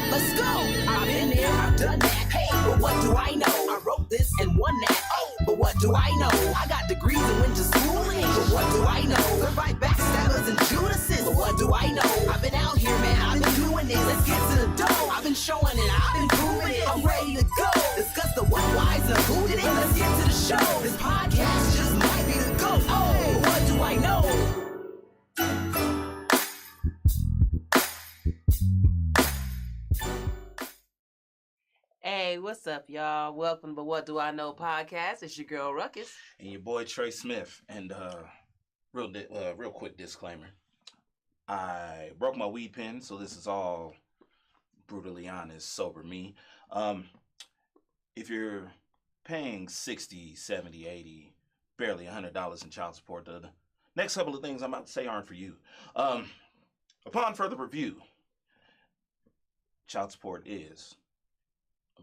Let's go. I've been there, I've done that. Hey, but what do I know? I wrote this and won that. Oh, but what do I know? I got degrees and went to schooling. But what do I know? Survived backstabbers and Judases. But what do I know? I've been out here, man. I've been doing this. Let's get to the dough. I've been showing it. I've been proving it. I'm ready to go. Discuss the what, whys, and who did it. Let's get to the show. This podcast just might be the go. Oh, but what do I know? Hey, what's up, y'all? Welcome to What Do I Know podcast. It's your girl Rukus and your boy TREY SMITH. And real quick disclaimer: I broke my weed pen, so this is all brutally honest, sober me. If you're paying $60, $70, $80, barely $100 in child support, the next couple of things I'm about to say aren't for you. Upon further review, child support is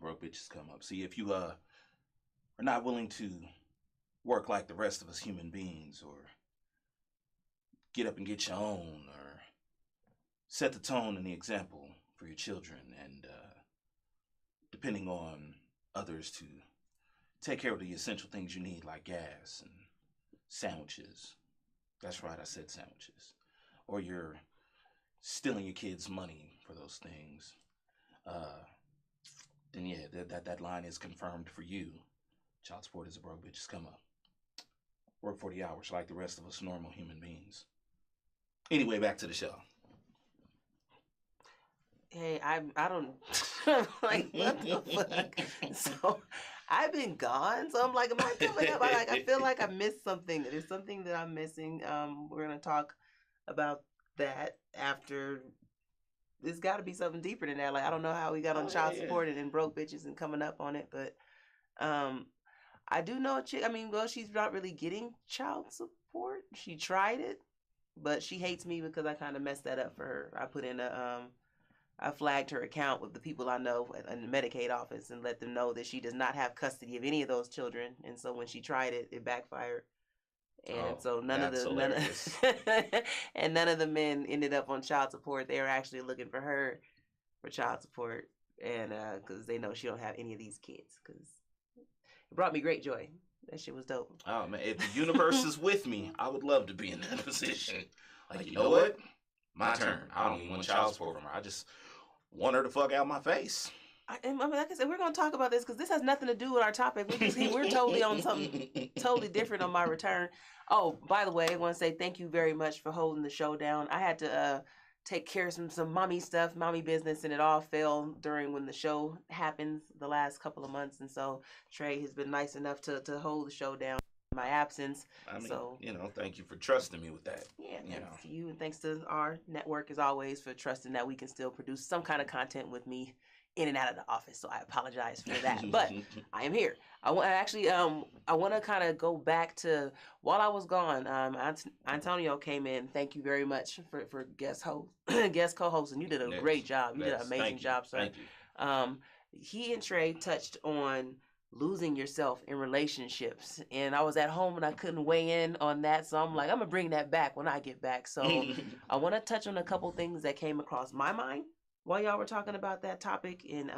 broke bitches come up. See, if you are not willing to work like the rest of us human beings, or get up and get your own, or set the tone and the example for your children, and depending on others to take care of the essential things you need, like gas and sandwiches. That's right, I said sandwiches. Or you're stealing your kids' money for those things. Then yeah, that line is confirmed for you. Child support is a broke bitches come up. Work 40 hours like the rest of us normal human beings. Anyway, back to the show. Hey, I don't like what the fuck. So I've been gone, so I'm like, am I coming up? I feel like I missed something. There's something that I'm missing. We're gonna talk about that after. There's got to be something deeper than that. Like, I don't know how we got on child support and broke bitches and coming up on it, but I do know a chick. I mean, well, she's not really getting child support. She tried it, but she hates me because I kind of messed that up for her. I put in I flagged her account with the people I know in the Medicaid office and let them know that she does not have custody of any of those children. And so when she tried it, it backfired. And so none of the men ended up on child support. They were actually looking for her for child support, and because they know she don't have any of these kids. Because it brought me great joy. That shit was dope. Oh man, if the universe is with me, I would love to be in that position. Like, you know what? My turn. I don't even want child support from her. I just want her to fuck out my face. I mean, like I said, we're going to talk about this because this has nothing to do with our topic. We're totally on something totally different on my return. Oh, by the way, I want to say thank you very much for holding the show down. I had to take care of some mommy stuff, mommy business, and it all fell during when the show happens the last couple of months. And so Trey has been nice enough to hold the show down in my absence. I mean, so, thank you for trusting me with that. Yeah, thanks to you, and thanks to our network, as always, for trusting that we can still produce some kind of content with me in and out of the office, so I apologize for that. But I am here. I want to kind of go back to while I was gone. Antonio came in. Thank you very much for guest co-host, and you did a great job. You did an amazing job, sir. Thank you. He and Trey touched on losing yourself in relationships, and I was at home and I couldn't weigh in on that, so I'm like, I'm gonna bring that back when I get back. So I want to touch on a couple things that came across my mind while y'all were talking about that topic, and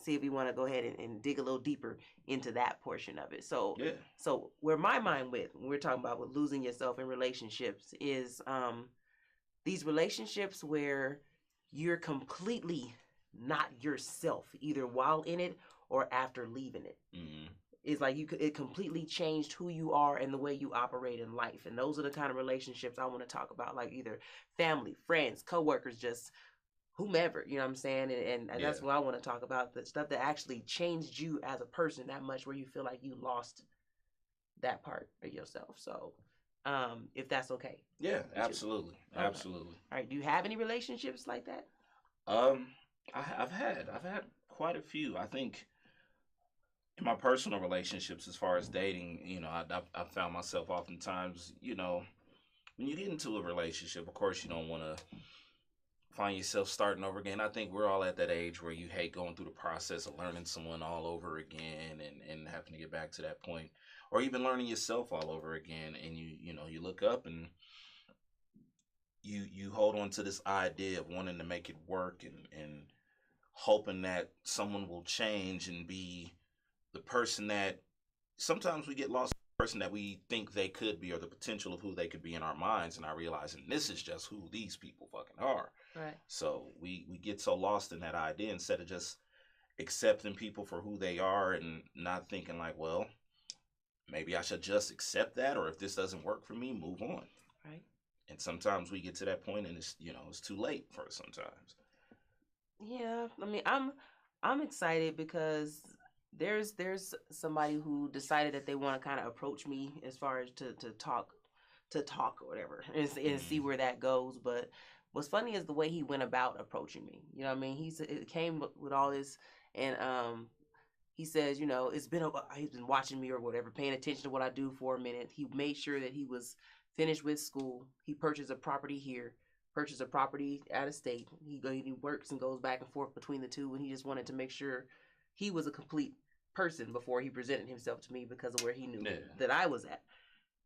see if we want to go ahead and dig a little deeper into that portion of it. So, So where my mind went when we're talking about with losing yourself in relationships is these relationships where you're completely not yourself, either while in it or after leaving it. Mm-hmm. It's like it completely changed who you are and the way you operate in life. And those are the kind of relationships I want to talk about, like either family, friends, coworkers, just whomever, you know what I'm saying? And that's what I want to talk about, the stuff that actually changed you as a person that much, where you feel like you lost that part of yourself. So, if that's okay. Yeah, absolutely. Okay. Absolutely. All right. Do you have any relationships like that? I've had quite a few. I think in my personal relationships, as far as dating, I've found myself oftentimes, when you get into a relationship, of course, you don't want to find yourself starting over again. I think we're all at that age where you hate going through the process of learning someone all over again and having to get back to that point, or even learning yourself all over again. And you look up and you hold on to this idea of wanting to make it work and hoping that someone will change and be the person that sometimes we get lost in the person that we think they could be, or the potential of who they could be in our minds, and I realizing this is just who these people fucking are. Right. So we get so lost in that idea instead of just accepting people for who they are and not thinking like, well, maybe I should just accept that, or if this doesn't work for me, move on. Right. And sometimes we get to that point and it's too late for us sometimes. Yeah, I mean, I'm excited because there's somebody who decided that they want to kind of approach me as far as to talk or whatever and see where that goes. But what's funny is the way he went about approaching me. You know what I mean? It came with all this, and he says, he's been watching me or whatever, paying attention to what I do for a minute. He made sure that he was finished with school. He purchased a property here, purchased a property out of state. He works and goes back and forth between the two, and he just wanted to make sure he was a complete person before he presented himself to me because of where he knew that I was at.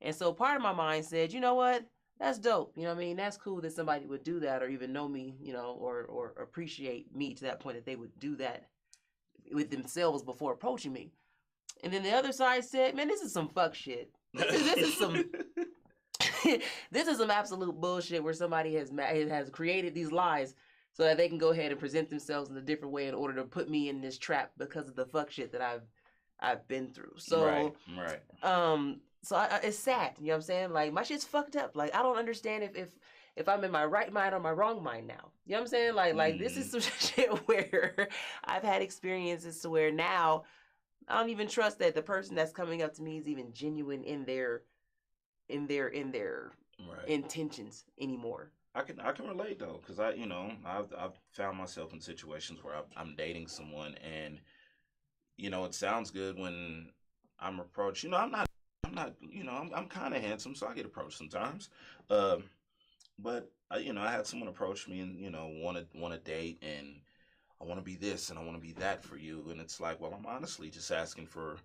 And so part of my mind said, you know what? That's dope. You know what I mean? That's cool that somebody would do that or even know me, or appreciate me to that point that they would do that with themselves before approaching me. And then the other side said, man, this is some fuck shit. This is some this is some absolute bullshit where somebody has created these lies so that they can go ahead and present themselves in a different way in order to put me in this trap because of the fuck shit that I've been through. So right. So it's sad, you know what I'm saying? Like, my shit's fucked up. Like, I don't understand if I'm in my right mind or my wrong mind now. You know what I'm saying? Like this is some shit where I've had experiences to where now I don't even trust that the person that's coming up to me is even genuine in their Right. intentions anymore. I can relate though, because I've found myself in situations where I'm dating someone, and it sounds good when I'm approached. I'm not I'm kind of handsome, so I get approached sometimes. But I had someone approach me and want to date, and I want to be this and I want to be that for you, and it's like, well, I'm honestly just asking for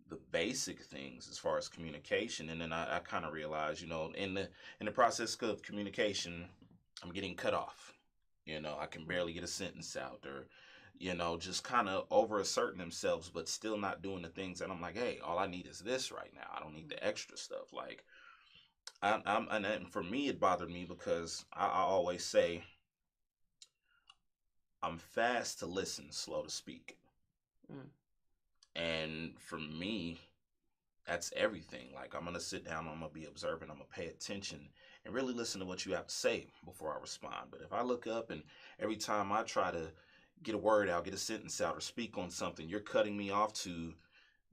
the basic things as far as communication. And then I kind of realized, in the process of communication, I'm getting cut off. I can barely get a sentence out, or just kind of over asserting themselves, but still not doing the things that I'm like, hey, all I need is this right now. I don't need the extra stuff. Like, and for me, it bothered me because I always say I'm fast to listen, slow to speak. Mm. And for me, that's everything. Like, I'm going to sit down, I'm going to be observant, I'm going to pay attention and really listen to what you have to say before I respond. But if I look up and every time I try to get a word out, get a sentence out, or speak on something, you're cutting me off to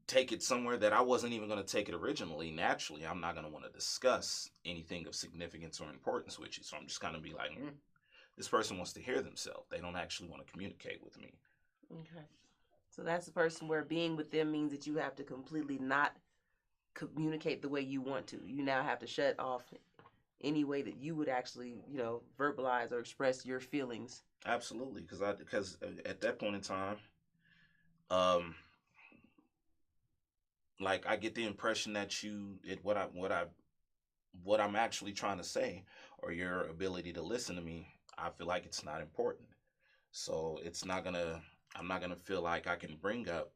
take it somewhere that I wasn't even going to take it originally, naturally, I'm not going to want to discuss anything of significance or importance with you. So I'm just going to be like, this person wants to hear themselves. They don't actually want to communicate with me. Okay. So that's the person where being with them means that you have to completely not communicate the way you want to. You now have to shut off any way that you would actually, verbalize or express your feelings. Absolutely, because at that point in time, like, I get the impression that what I'm actually trying to say, or your ability to listen to me, I feel like it's not important. So I'm not gonna feel like I can bring up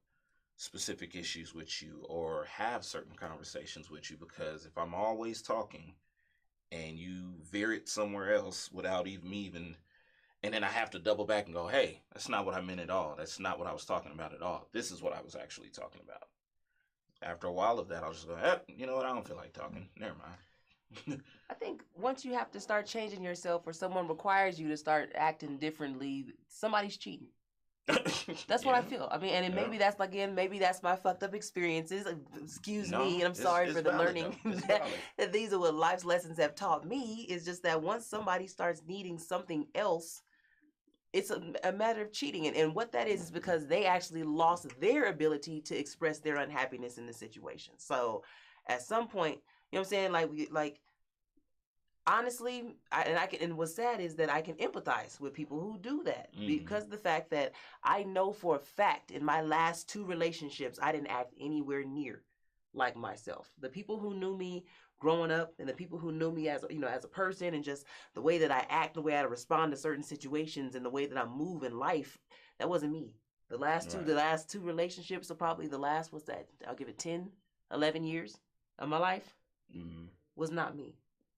specific issues with you or have certain conversations with you, because if I'm always talking and you veer it somewhere else without even, and then I have to double back and go, hey, that's not what I meant at all. That's not what I was talking about at all. This is what I was actually talking about. After a while of that, I'll just go, you know what? I don't feel like talking. Never mind. I think once you have to start changing yourself or someone requires you to start acting differently, somebody's cheating. That's what I feel. I mean, and maybe that's my fucked up experiences. Excuse me, and I'm sorry for the learning that these are what life's lessons have taught me. Is just that once somebody starts needing something else it's a matter of cheating. And what that is because they actually lost their ability to express their unhappiness in the situation. So at some point, you know what I'm saying? Like honestly, and what's sad is that I can empathize with people who do that because of the fact that I know for a fact in my last 2 relationships, I didn't act anywhere near like myself. The people who knew me growing up and the people who knew me as, as a person and just the way that I act, the way I respond to certain situations and the way that I move in life, that wasn't me. The last two relationships are probably the last, what's that? I'll give it 10, 11 years of my life was not me.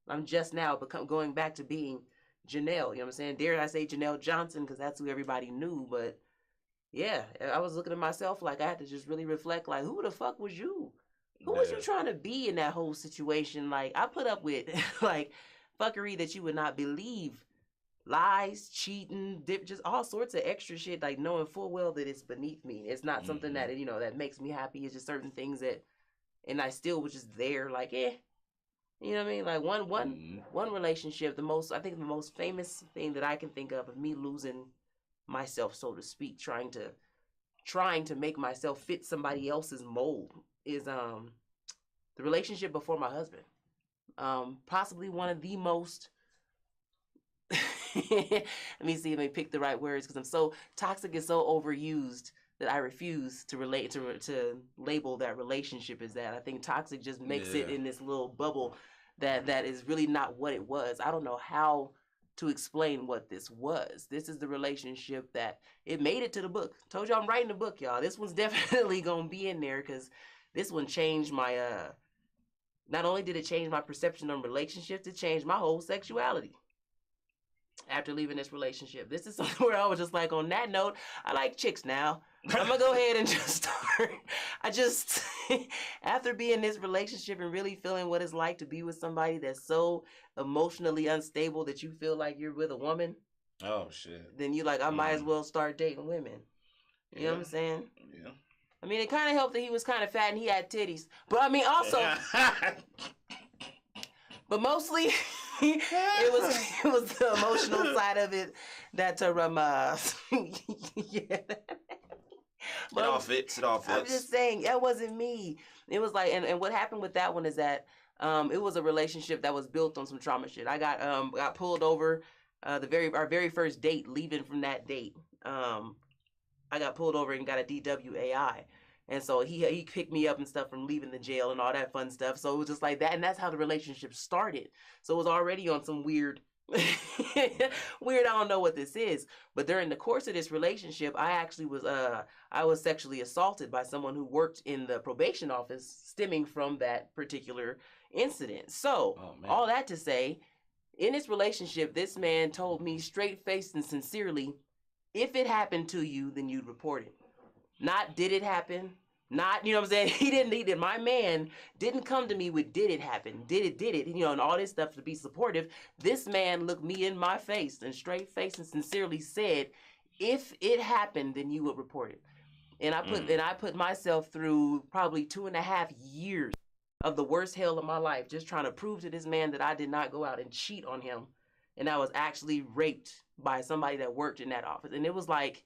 I'm just now going back to being Janelle. You know what I'm saying? Dare I say Janelle Johnson because that's who everybody knew. But yeah, I was looking at myself like I had to just really reflect like, who the fuck was you? Who was you trying to be in that whole situation? Like, I put up with like fuckery that you would not believe. Lies, cheating, just all sorts of extra shit, like knowing full well that it's beneath me. It's not something that, that makes me happy. It's just certain things that, and I still was just there like, you know what I mean? Like one relationship, I think the most famous thing that I can think of me losing myself, so to speak, trying to make myself fit somebody else's mold is the relationship before my husband. Possibly one of the most let me pick the right words because I'm so toxic and so overused that I refuse to relate to label that relationship as that. I think toxic just makes it in this little bubble that is really not what it was. I don't know how to explain what this was. This is the relationship that it made it to the book. Told you I'm writing the book, y'all. This one's definitely gonna be in there because this one changed my not only did it change my perception on relationships, it changed my whole sexuality. After leaving this relationship, this is something where I was just like, on that note, I like chicks now. I'm gonna go ahead and just start. After being in this relationship and really feeling what it's like to be with somebody that's so emotionally unstable that you feel like you're with a woman. Oh shit. Then you like, I might as well start dating women. You know what I'm saying? Yeah. I mean, it kind of helped that he was kind of fat and he had titties. But I mean, also, but mostly. it was the emotional side of it that yeah. But it all fits. I'm just saying that wasn't me. It was like, and what happened with that one is that it was a relationship that was built on some trauma shit. I got pulled over our very first date. Leaving from that date, I got pulled over and got a DWAI. And so he picked me up and stuff from leaving the jail and all that fun stuff. So it was just like that. And that's how the relationship started. So it was already on some weird, I don't know what this is. But during the course of this relationship, I actually was sexually assaulted by someone who worked in the probation office stemming from that particular incident. So all that to say, in this relationship, this man told me straight-faced and sincerely, if it happened to you, then you'd report it. Not did it happen. Not, you know what I'm saying? My man didn't come to me with did it happen? Did it, and all this stuff to be supportive. This man looked me in my face and straight face and sincerely said, if it happened, then you would report it. And I put myself through probably 2.5 years of the worst hell of my life, just trying to prove to this man that I did not go out and cheat on him. And I was actually raped by somebody that worked in that office. And it was like,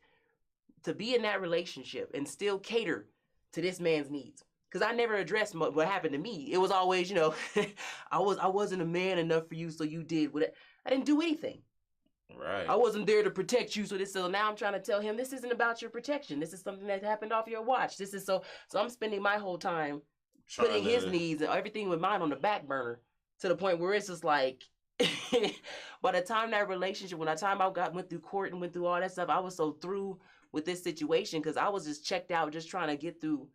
to be in that relationship and still cater to this man's needs. Because I never addressed what happened to me. It was always, I wasn't a man enough for you, so you did what I didn't do anything. Right. I wasn't there to protect you, so now I'm trying to tell him this isn't about your protection. This is something that happened off your watch. This is so I'm spending my whole time putting his needs and everything with mine on the back burner to the point where it's just like by the time that relationship, when I went through court and went through all that stuff, I was so through with this situation because I was just checked out, just trying to get through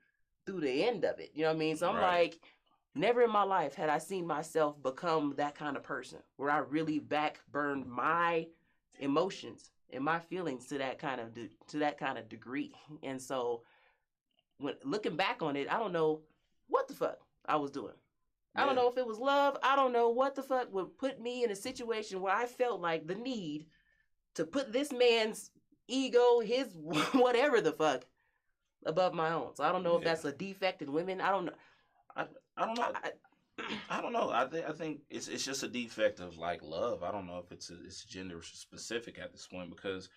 the end of it. You know what I mean? So I'm like, never in my life had I seen myself become that kind of person where I really backburned my emotions and my feelings to that kind of degree. And so when looking back on it, I don't know what the fuck I was doing. I don't know if it was love. I don't know what the fuck would put me in a situation where I felt like the need to put this man's ego, his whatever the fuck, above my own. So I don't know if that's a defect in women. I don't know. I don't know. I don't know. I think it's just a defect of like love. I don't know if it's gender specific at this point because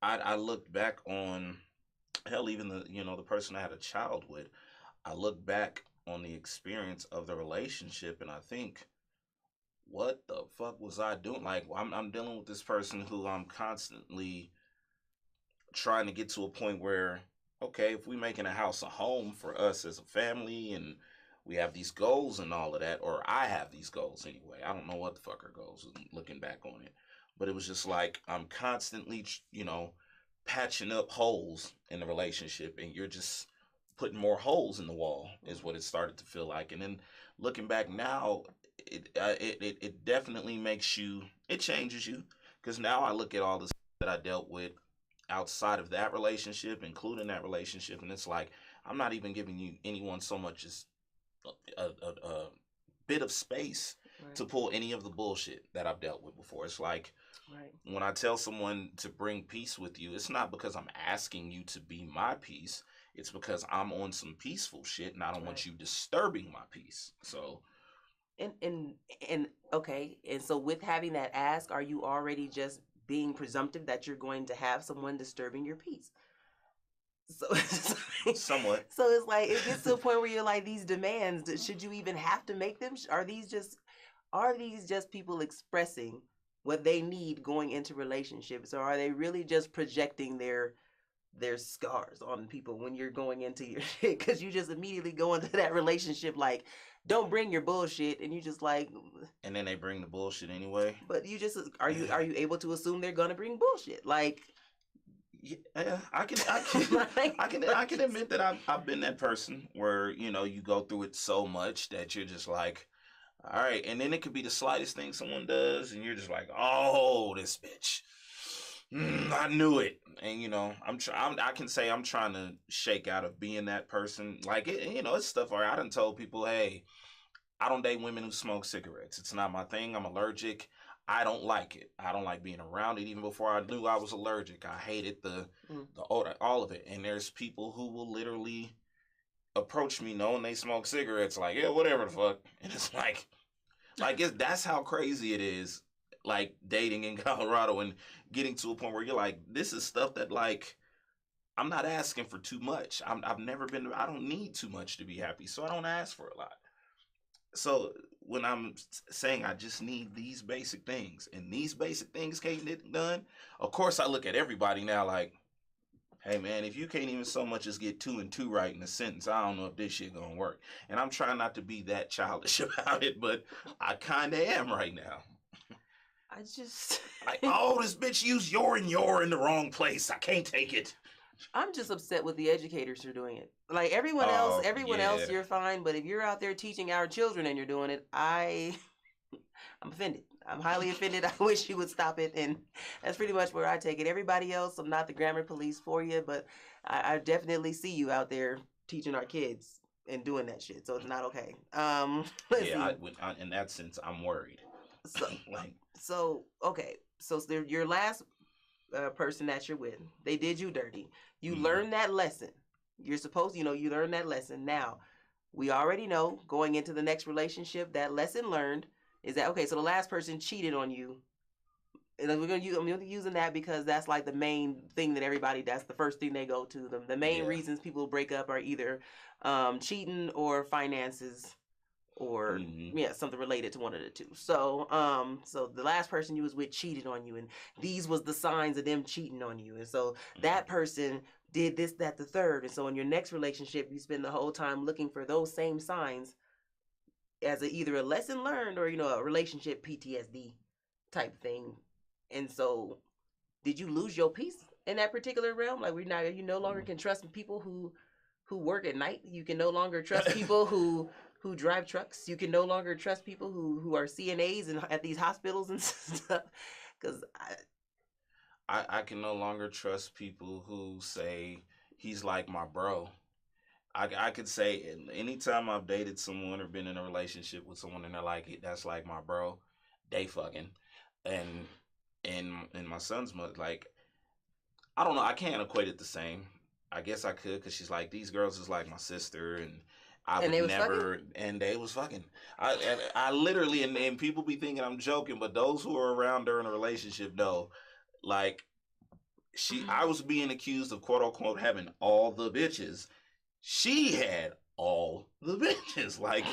I looked back on, hell, even the person I had a child with. I look back on the experience of the relationship, and I think, what the fuck was I doing? Like, I'm dealing with this person who I'm constantly trying to get to a point where, okay, if we making a house a home for us as a family, and we have these goals and all of that, or I have these goals anyway. I don't know what the fuck our goals is looking back on it, but it was just like I'm constantly, patching up holes in the relationship, and you're just putting more holes in the wall, is what it started to feel like. And then looking back now, it definitely it changes you, because now I look at all this that I dealt with outside of that relationship, including that relationship, and it's like I'm not even giving you anyone so much as a bit of space to Right. pull any of the bullshit that I've dealt with before. It's like Right. when I tell someone to bring peace with you, it's not because I'm asking you to be my peace. It's because I'm on some peaceful shit, and I don't want Right. you disturbing my peace. So And okay, and so with having that ask, are you already just being presumptive that you're going to have someone disturbing your peace? So somewhat. so it's like it gets to a point where you're like, these demands, should you even have to make them? Are these just people expressing what they need going into relationships, or are they really just projecting their scars on people when you're going into your shit? Because you just immediately go into that relationship like, don't bring your bullshit, and you just like, And then they bring the bullshit anyway. but you just are you able to assume they're gonna bring bullshit? Like, Yeah, I can, I can, like, I can admit that I've been that person where you go through it so much that you're just like, all right, and then it could be the slightest thing someone does, and you're just like, oh, this bitch, I knew it, and I can say I'm trying to shake out of being that person. Like it's stuff where I done told people, hey, I don't date women who smoke cigarettes. It's not my thing. I'm allergic. I don't like it. I don't like being around it. Even before I knew I was allergic, I hated the odor, all of it. And there's people who will literally approach me knowing they smoke cigarettes, like, yeah, whatever the fuck. And it's that's how crazy it is. Like dating in Colorado and getting to a point where you're like, this is stuff that like I'm not asking for too much. I've never been. I don't need too much to be happy, so I don't ask for a lot. So when I'm saying I just need these basic things, and these basic things can't get done, of course I look at everybody now like, hey man, if you can't even so much as get two and two right in a sentence, I don't know if this shit gonna work. And I'm trying not to be that childish about it, but I kinda am right now. I just Like, oh, this bitch used your and your in the wrong place. I can't take it. I'm just upset with the educators who are doing it. Like Oh everyone yeah. else, you're fine. But if you're out there teaching our children and you're doing it, I'm offended. I'm highly offended. I wish you would stop it. And that's pretty much where I take it. Everybody else, I'm not the grammar police for you, but I definitely see you out there teaching our kids and doing that shit. So it's not okay. Let's Yeah, see. in that sense, I'm worried. So, Like, so okay. So your last person that you're with, they did you dirty. You mhm. learned that lesson. You're supposed, you learned that lesson. Now, we already know going into the next relationship, that lesson learned is that okay. So the last person cheated on you. And we're gonna use, I'm using that because that's like the main thing that everybody. That's the first thing they go to. The main Yeah. reasons people break up are either cheating or finances or hmm yeah, something related to one of the two. So the last person you was with cheated on you, and these was the signs of them cheating on you, and so that person did this, that, the third, and so in your next relationship, you spend the whole time looking for those same signs as either a lesson learned or a relationship PTSD type thing, and so did you lose your peace in that particular realm? Like you no longer can trust people who work at night. You can no longer trust people who drive trucks. You can no longer trust people who are CNAs and at these hospitals and stuff. Because I can no longer trust people who say he's like my bro. I could say anytime I've dated someone or been in a relationship with someone and they're like, that's like my bro, they fucking. And and my son's mother, like, I don't know, I can't equate it the same. I guess I could, because she's like, these girls is like my sister, and I and would they was fucking. never, and they was fucking. I literally, and people be thinking I'm joking, but those who are around during a relationship know, like, I was being accused of quote unquote having all the bitches. She had all the bitches. Like,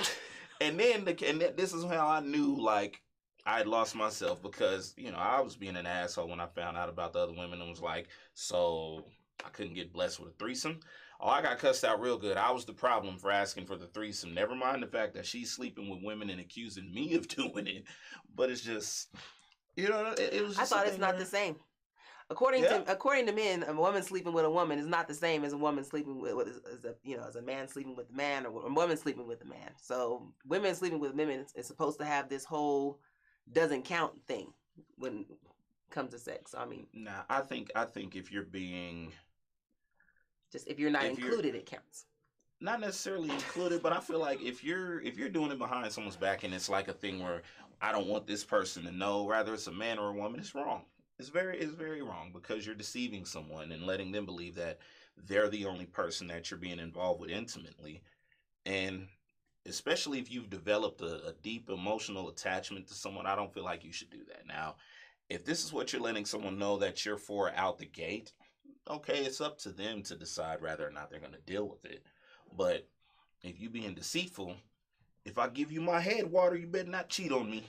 and this is how I knew like I had lost myself, because I was being an asshole when I found out about the other women and was like, so I couldn't get blessed with a threesome. Oh, I got cussed out real good. I was the problem for asking for the threesome. Never mind the fact that she's sleeping with women and accusing me of doing it. But it's just, it was. Just I thought it's not the same. According to men, a woman sleeping with a woman is not the same as a woman sleeping with as a man sleeping with a man, or a woman sleeping with a man. So women sleeping with women is supposed to have this whole doesn't count thing when it comes to sex. I mean, nah, I think if you're being if you're not included, it counts. Not necessarily included, but I feel like if you're doing it behind someone's back and it's like a thing where I don't want this person to know, whether it's a man or a woman, it's wrong. It's very wrong, because you're deceiving someone and letting them believe that they're the only person that you're being involved with intimately. And especially if you've developed a deep emotional attachment to someone, I don't feel like you should do that. Now, if this is what you're letting someone know that you're for out the gate, okay, it's up to them to decide whether or not they're going to deal with it. But if you being deceitful, if I give you my head water, you better not cheat on me.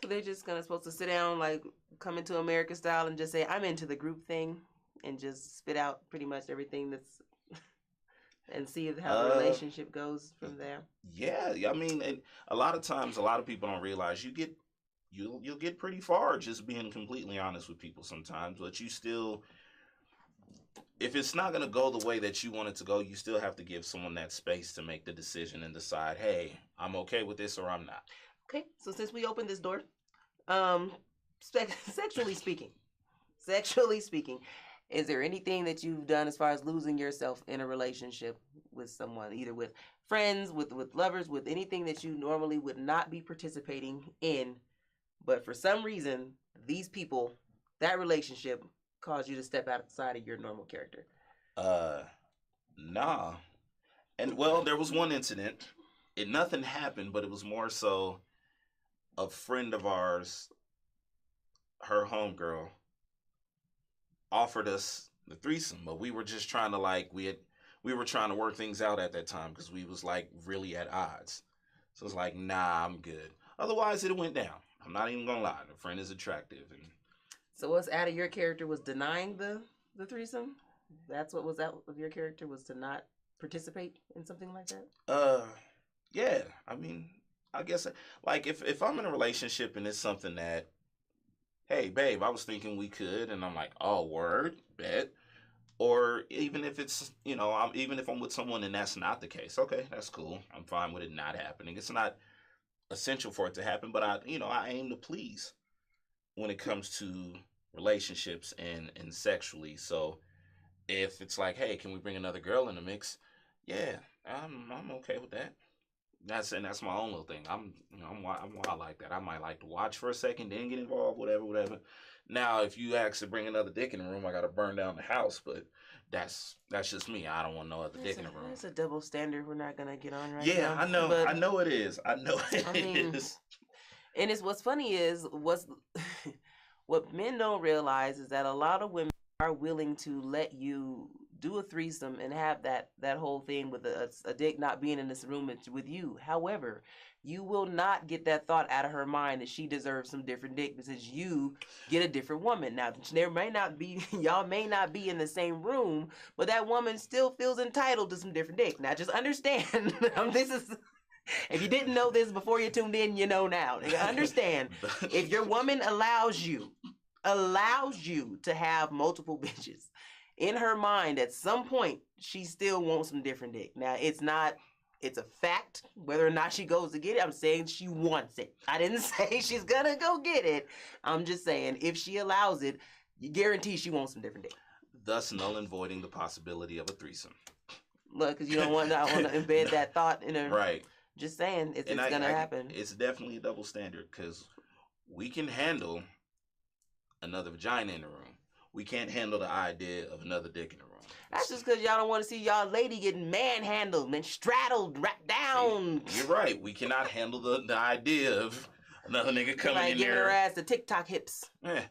So they're just supposed to sit down, like come into America style and just say, I'm into the group thing, and just spit out pretty much everything that's and see how the relationship goes from there. Yeah, I mean, a lot of times, a lot of people don't realize you'll get pretty far just being completely honest with people sometimes, but you still, if it's not going to go the way that you want it to go, you still have to give someone that space to make the decision and decide, hey, I'm okay with this or I'm not. Okay, so since we opened this door, sexually speaking, is there anything that you've done as far as losing yourself in a relationship with someone, either with friends, with lovers, with anything that you normally would not be participating in, but for some reason, these people, that relationship caused you to step outside of your normal character? Nah. And well, there was one incident. Nothing happened, but it was more so a friend of ours, her homegirl, offered us the threesome, but we were just trying to we were trying to work things out at that time, because we was like really at odds. So it's like, nah, I'm good. Otherwise, it went down. I'm not even gonna lie. The friend is attractive, and so what's out of your character was denying the threesome. That's what was out of your character, was to not participate in something like that. Yeah. I mean, I guess like if I'm in a relationship and it's something that, hey, babe, I was thinking we could, and I'm like, oh, word, bet. Or even if it's, even if I'm with someone and that's not the case, okay, that's cool. I'm fine with it not happening. It's not essential for it to happen, but I aim to please when it comes to relationships and sexually. So if it's like, hey, can we bring another girl in the mix? Yeah, I'm okay with that. That's my own little thing. I'm wild like that. I might like to watch for a second, then get involved, whatever. Now, if you ask to bring another dick in the room, I gotta burn down the house. But that's just me. I don't want no other dick in the room. It's a double standard we're not gonna get on right now. Yeah, I know. But, I know it is. I know it is. And it's what's funny is what men don't realize is that a lot of women are willing to let you do a threesome and have that whole thing with a dick not being in this room with you. However, you will not get that thought out of her mind that she deserves some different dick because you get a different woman. Now, y'all may not be in the same room, but that woman still feels entitled to some different dick. Now, just understand, if you didn't know this before you tuned in, you know now. Understand, if your woman allows you to have multiple bitches, in her mind, at some point, she still wants some different dick. Now, it's a fact whether or not she goes to get it. I'm saying she wants it. I didn't say she's gonna go get it. I'm just saying if she allows it, you guarantee she wants some different dick. Thus null and voiding the possibility of a threesome. Look, because you don't want to embed that thought in her. Right. Just saying, it's going to happen. It's definitely a double standard, because we can handle another vagina in the room. We can't handle the idea of another dick in the room. That's just because y'all don't want to see y'all lady getting manhandled and straddled, wrapped down. See, you're right. We cannot handle the idea of another nigga coming in giving there. her ass the TikTok hips. Yeah.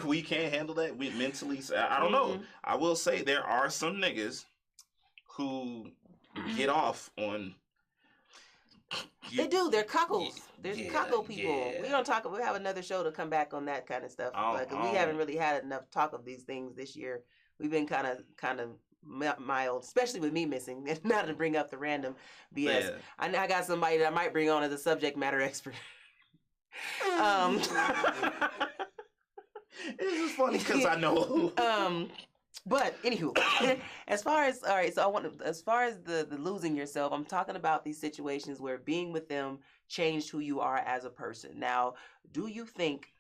we can't handle that. We mentally, I don't know. I will say there are some niggas who get off on. They do. They're cuckolds. There's cuckold people. We're gonna talk. We have another show to come back on that kind of stuff. We haven't really had enough talk of these things this year. We've been kind of mild, especially with me missing. Not to bring up the random BS. Yeah. I got somebody that I might bring on as a subject matter expert. It's just funny because I know. But anywho, as far as the losing yourself, I'm talking about these situations where being with them changed who you are as a person. Now, do you think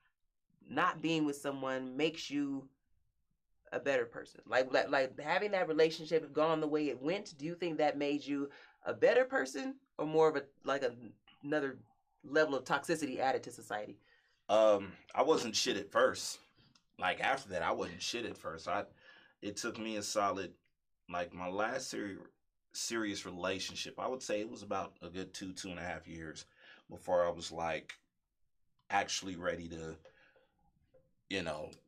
not being with someone makes you a better person? Like having that relationship gone the way it went, do you think that made you a better person or more of another level of toxicity added to society? I wasn't shit at first. Like after that, I wasn't shit at first. It took me a solid, like my last serious relationship, I would say it was about a good 2.5 years before I was like actually ready to,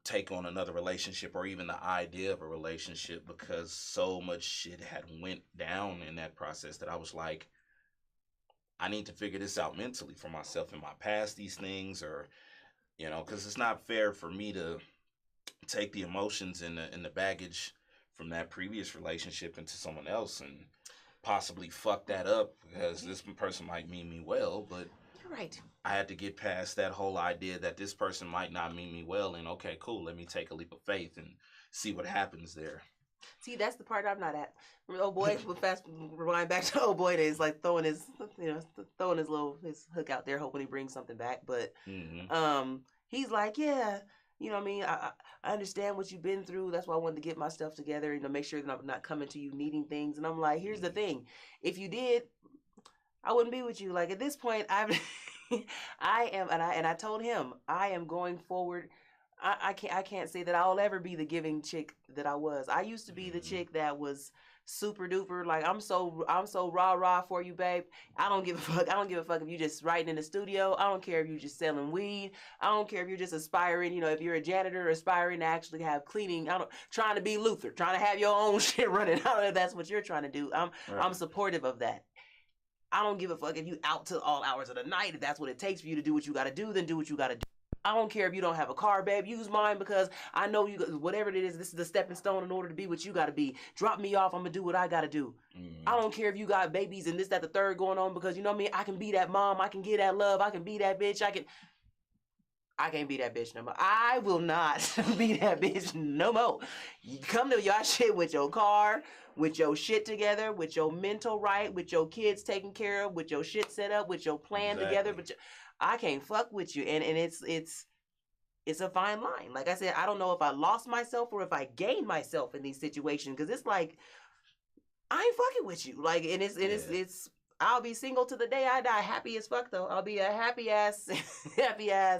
take on another relationship or even the idea of a relationship, because so much shit had went down in that process that I was like, I need to figure this out mentally for myself. Am I past these things? Or, because it's not fair for me to take the emotions and the baggage from that previous relationship into someone else and possibly fuck that up, because this person might mean me well, but you're right. I had to get past that whole idea that this person might not mean me well, and okay, cool, let me take a leap of faith and see what happens there. See, that's the part I'm not at. Oh boy, we'll fast rewind back to old boy days, like throwing his hook out there, hoping he brings something back. But he's like, yeah, I mean, I understand what you've been through. That's why I wanted to get my stuff together, make sure that I'm not coming to you needing things. And I'm like, here's the thing: if you did, I wouldn't be with you. Like at this point, I am, and I told him I am going forward. I can't say that I'll ever be the giving chick that I was. I used to be the chick that was super duper, like I'm so rah for you, babe. I don't give a fuck. I don't give a fuck if you just writing in the studio. I don't care if you're just selling weed. I don't care if you're just aspiring, if you're a janitor aspiring to actually have cleaning. Trying to be Luther, trying to have your own shit running. I don't know if that's what you're trying to do. I'm supportive of that. I don't give a fuck if you out till all hours of the night. If that's what it takes for you to do what you got to do, then do what you got to do. I don't care if you don't have a car, babe. Use mine because I know you. Whatever it is, this is the stepping stone in order to be what you got to be. Drop me off. I'm gonna do what I got to do. I don't care if you got babies and this, that, the third going on, because you know what I mean. I can be that mom. I can get that love. I can be that bitch. I can't be that bitch no more. I will not be that bitch no more. You come to your shit with your car, with your shit together, with your mental right, with your kids taken care of, with your shit set up, with your plan together. But I can't fuck with you, and it's a fine line. Like I said, I don't know if I lost myself or if I gained myself in these situations, because it's like I ain't fucking with you. Like, and it's I'll be single to the day I die, happy as fuck though. I'll be a happy ass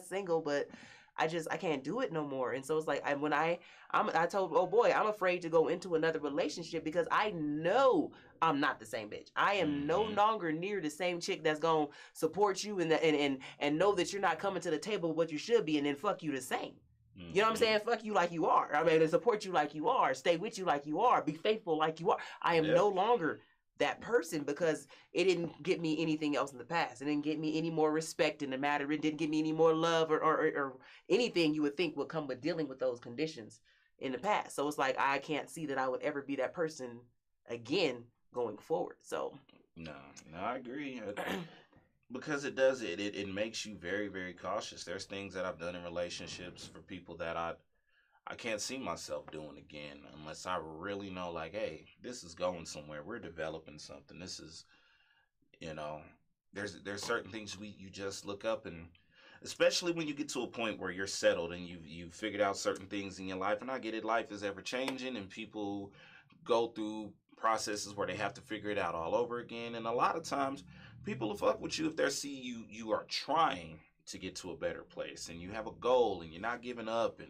single, but I can't do it no more. And so it's like I told, oh boy, I'm afraid to go into another relationship because I know I'm not the same bitch. I am no longer near the same chick that's gonna support you and know that you're not coming to the table with what you should be, and then fuck you the same. You know what I'm saying? Fuck you like you are. I mean, to support you like you are, stay with you like you are, be faithful like you are. I am no longer that person because it didn't get me anything else in the past. It didn't get me any more respect in the matter. It didn't get me any more love or anything you would think would come with dealing with those conditions in the past. So it's like I can't see that I would ever be that person again going forward. So no, I agree. Because it does it makes you very, very cautious. There's things that I've done in relationships for people that I can't see myself doing again unless I really know, like, hey, this is going somewhere. We're developing something. This is, there's certain things you just look up, and especially when you get to a point where you're settled and you've figured out certain things in your life. And I get it, life is ever changing, and people go through processes where they have to figure it out all over again. And a lot of times, people will fuck with you if they see you are trying to get to a better place and you have a goal and you're not giving up,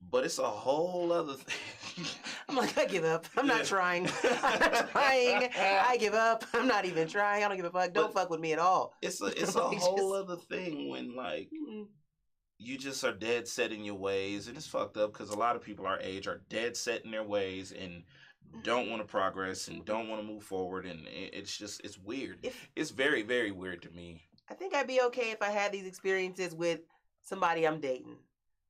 but it's a whole other thing. I'm like, I give up. I'm not trying. I'm not trying. I give up. I'm not even trying. I don't give a fuck. Don't fuck with me at all. It's a whole other thing when, like, you just are dead set in your ways, and it's fucked up because a lot of people our age are dead set in their ways and don't want to progress and don't want to move forward, and it's just it's weird. It's very, very weird to me. I think I'd be okay if I had these experiences with somebody I'm dating.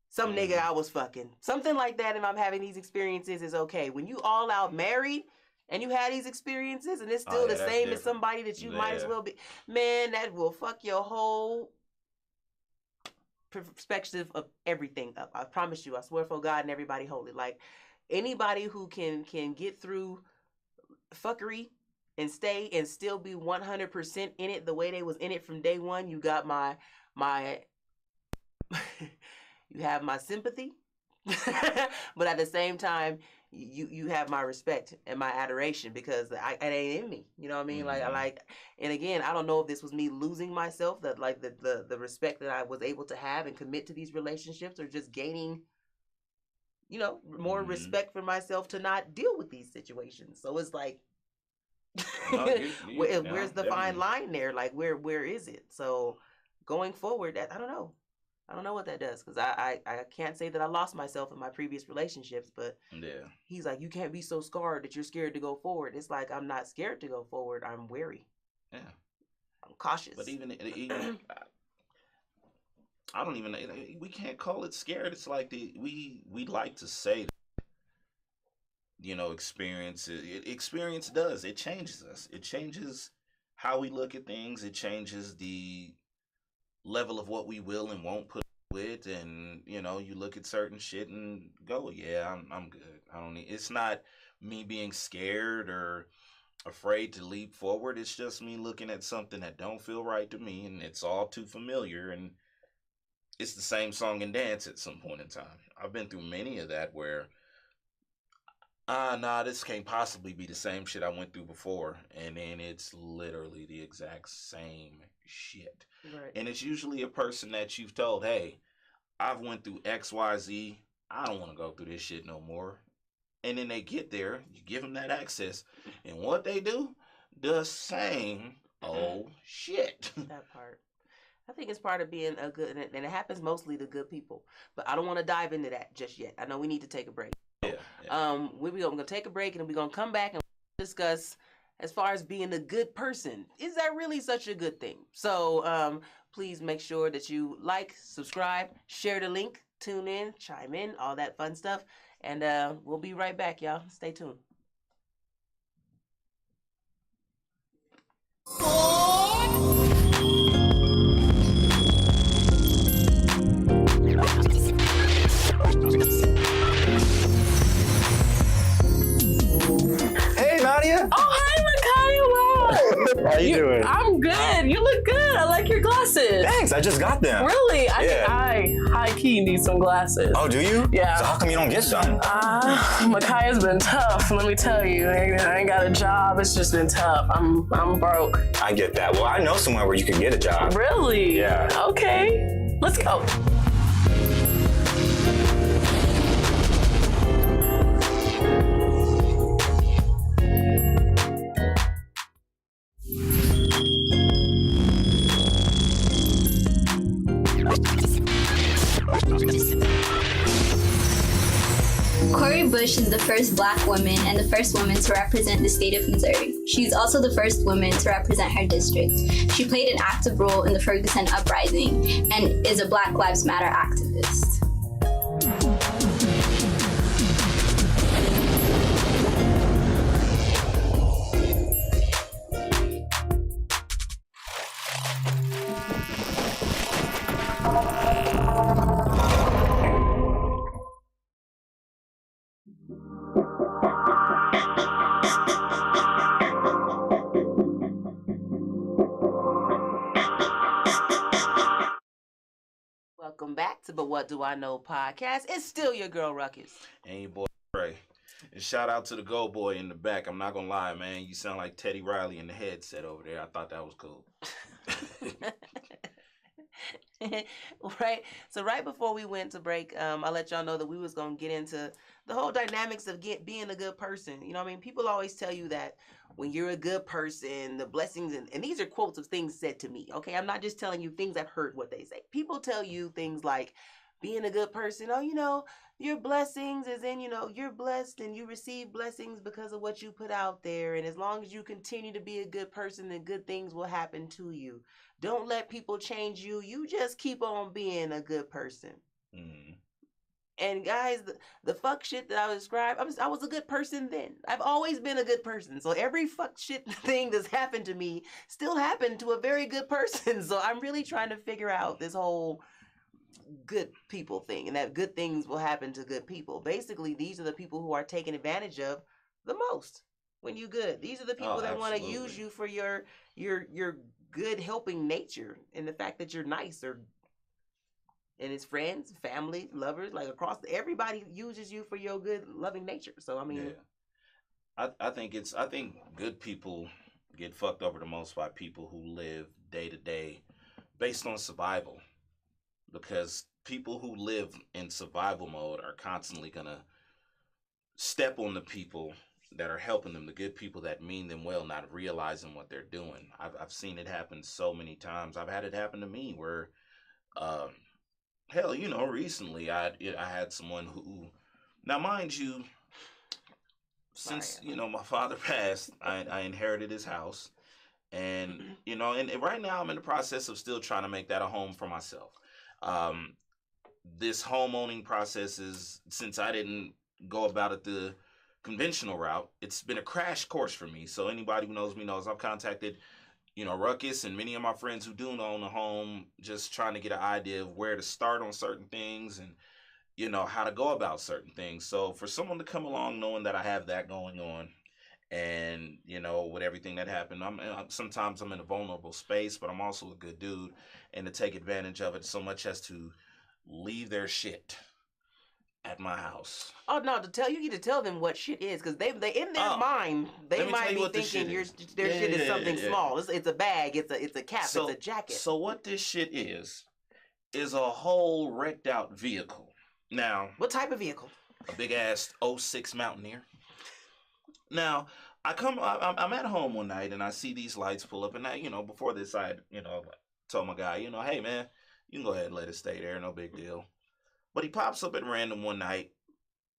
Some nigga I was fucking. Something like that, if I'm having these experiences, is okay. When you all out married and you had these experiences and it's still the same as somebody that you might as well be, man, that will fuck your whole perspective of everything up. I promise you. I swear for God and everybody holy. Like, anybody who can get through fuckery and stay and still be 100% in it the way they was in it from day one, you got my you have my sympathy. But at the same time, you have my respect and my adoration, because it ain't in me. You know what I mean? Like, and again, I don't know if this was me losing myself, that like the respect that I was able to have and commit to these relationships, or just gaining, you know, more respect for myself to not deal with these situations. So it's like, where's the fine line there? Like, where is it? So going forward, I don't know. I don't know what that does, because I can't say that I lost myself in my previous relationships, but he's like, you can't be so scarred that you're scared to go forward. It's like, I'm not scared to go forward. I'm wary. Yeah. I'm cautious. But even I don't even, we can't call it scared. It's like we like to say that, you know, experience does. It changes us. It changes how we look at things. It changes the level of what we will and won't put with, and you know, you look at certain shit and go, yeah, I'm good. I don't need. It's not me being scared or afraid to leap forward. It's just me looking at something that don't feel right to me, and it's all too familiar, and it's the same song and dance at some point in time. I've been through many of that where nah, this can't possibly be the same shit I went through before, and then it's literally the exact same shit. Right. And it's usually a person that you've told, hey, I've went through XYZ, I don't want to go through this shit no more. And then they get there, you give them that access, and what they do, the same old shit. That part. I think it's part of being a good, and it happens mostly to good people. But I don't want to dive into that just yet. I know we need to take a break. We're gonna take a break, and we're gonna come back and discuss, as far as being a good person, is that really such a good thing? So please make sure that you like, subscribe, share the link, tune in, chime in, all that fun stuff, and we'll be right back, y'all. Stay tuned. Hey, Nadia. Oh, hi, Micaiah. Wow. How you doing? I'm good. You look good. I like your glasses. Thanks, I just got them. Really? Yeah. I high-key need some glasses. Oh, do you? Yeah. So how come you don't get some? Micaiah's been tough, let me tell you. I ain't got a job. It's just been tough. I'm broke. I get that. Well, I know somewhere where you can get a job. Really? Yeah. Okay. Let's go. Bush is the first Black woman and the first woman to represent the state of Missouri. She's also the first woman to represent her district. She played an active role in the Ferguson Uprising and is a Black Lives Matter activist. Welcome back to But What Do I Know podcast. It's still your girl Rukus. And your boy Trey. And shout out to the Go Boy in the back. I'm not gonna lie, man. You sound like Teddy Riley in the headset over there. I thought that was cool. Right. So right before we went to break, I let y'all know that we was gonna get into the whole dynamics of being a good person. You know what I mean? People always tell you that when you're a good person, the blessings and these are quotes of things said to me. Okay. I'm not just telling you things I've heard what they say. People tell you things like being a good person, oh, your blessings is in, you're blessed and you receive blessings because of what you put out there. And as long as you continue to be a good person, then good things will happen to you. Don't let people change you. You just keep on being a good person. Mm. And guys, the fuck shit that I described, I was a good person then. I've always been a good person. So every fuck shit thing that's happened to me still happened to a very good person. So I'm really trying to figure out this whole good people thing and that good things will happen to good people. Basically, these are the people who are taken advantage of the most when you good. These are the people that want to use you for your good helping nature and the fact that you're nice and it's friends, family, lovers, like across everybody uses you for your good loving nature. So I mean, I think good people get fucked over the most by people who live day to day based on survival. Because people who live in survival mode are constantly gonna step on the people that are helping them, the good people that mean them well, not realizing what they're doing. I've seen it happen so many times. I've had it happen to me where, hell, recently I had someone who, now mind you, since my father passed, I inherited his house, and and right now I'm in the process of still trying to make that a home for myself. This homeowning process is, since I didn't go about it the conventional route, it's been a crash course for me. So anybody who knows me knows I've contacted, RUKUS and many of my friends who do own a home, just trying to get an idea of where to start on certain things and, how to go about certain things. So for someone to come along knowing that I have that going on and, with everything that happened, sometimes I'm in a vulnerable space, but I'm also a good dude, and to take advantage of it so much as to leave their shit at my house. Oh no! You need to tell them what shit is, because they in their mind they might be thinking their shit is something small. It's a bag. It's a cap. It's a jacket. So what this shit is a whole wrecked out vehicle. Now, what type of vehicle? A big ass 06 Mountaineer. Now, I'm at home one night and I see these lights pull up, and before this I told my guy, hey man, you can go ahead and let it stay there, no big deal. But he pops up at random one night,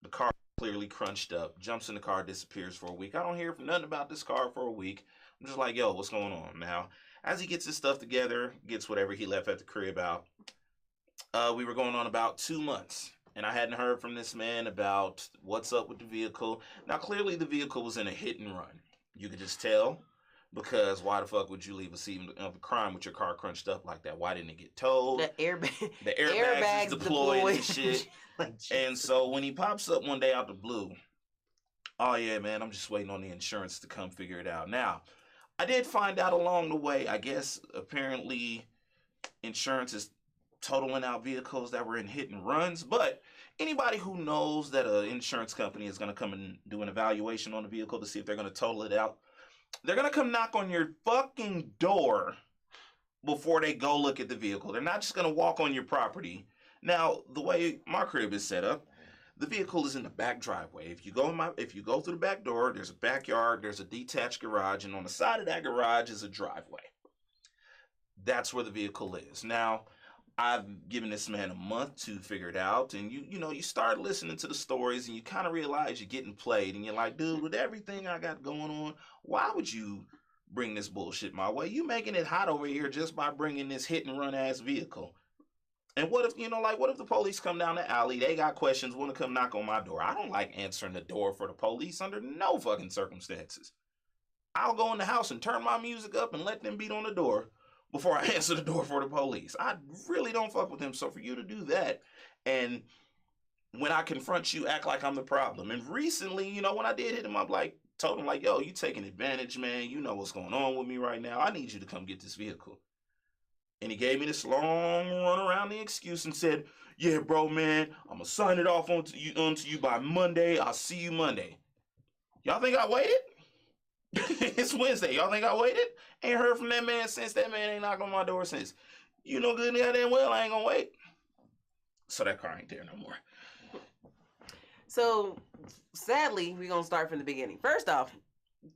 the car clearly crunched up, jumps in the car, disappears for a week. I don't hear from nothing about this car for a week. I'm just like, yo, what's going on? Now, as he gets his stuff together, gets whatever he left at the crib out, we were going on about 2 months. And I hadn't heard from this man about what's up with the vehicle. Now, clearly the vehicle was in a hit and run. You could just tell, because why the fuck would you leave a scene of a crime with your car crunched up like that? Why didn't it get towed? The airbags is deployed and shit. And so when he pops up one day out the blue, oh yeah, man, I'm just waiting on the insurance to come figure it out. Now, I did find out along the way, I guess apparently insurance is totaling out vehicles that were in hit and runs, but anybody who knows that an insurance company is going to come and do an evaluation on the vehicle to see if they're going to total it out, they're going to come knock on your fucking door before they go look at the vehicle. They're not just going to walk on your property. Now, the way my crib is set up, the vehicle is in the back driveway. If you go through the back door, there's a backyard, there's a detached garage, and on the side of that garage is a driveway. That's where the vehicle is. Now, I've given this man a month to figure it out, and you start listening to the stories and you kind of realize you're getting played, and you're like, dude, with everything I got going on, why would you bring this bullshit my way? You making it hot over here just by bringing this hit and run ass vehicle. And what if the police come down the alley, they got questions, want to come knock on my door? I don't like answering the door for the police under no fucking circumstances. I'll go in the house and turn my music up and let them beat on the door before I answer the door for the police. I really don't fuck with them. So for you to do that, and when I confront you, act like I'm the problem. And recently, when I did hit him up, told him yo, you taking advantage, man. You know what's going on with me right now. I need you to come get this vehicle. And he gave me this long run around the excuse and said, yeah, bro, man, I'm going to sign it off onto you by Monday. I'll see you Monday. Y'all think I waited? It's Wednesday. Y'all think I waited? Ain't heard from that man since. That man ain't knocked on my door since. You know good and goddamn well I ain't gonna wait. So that car ain't there no more. So, sadly, we're going to start from the beginning. First off,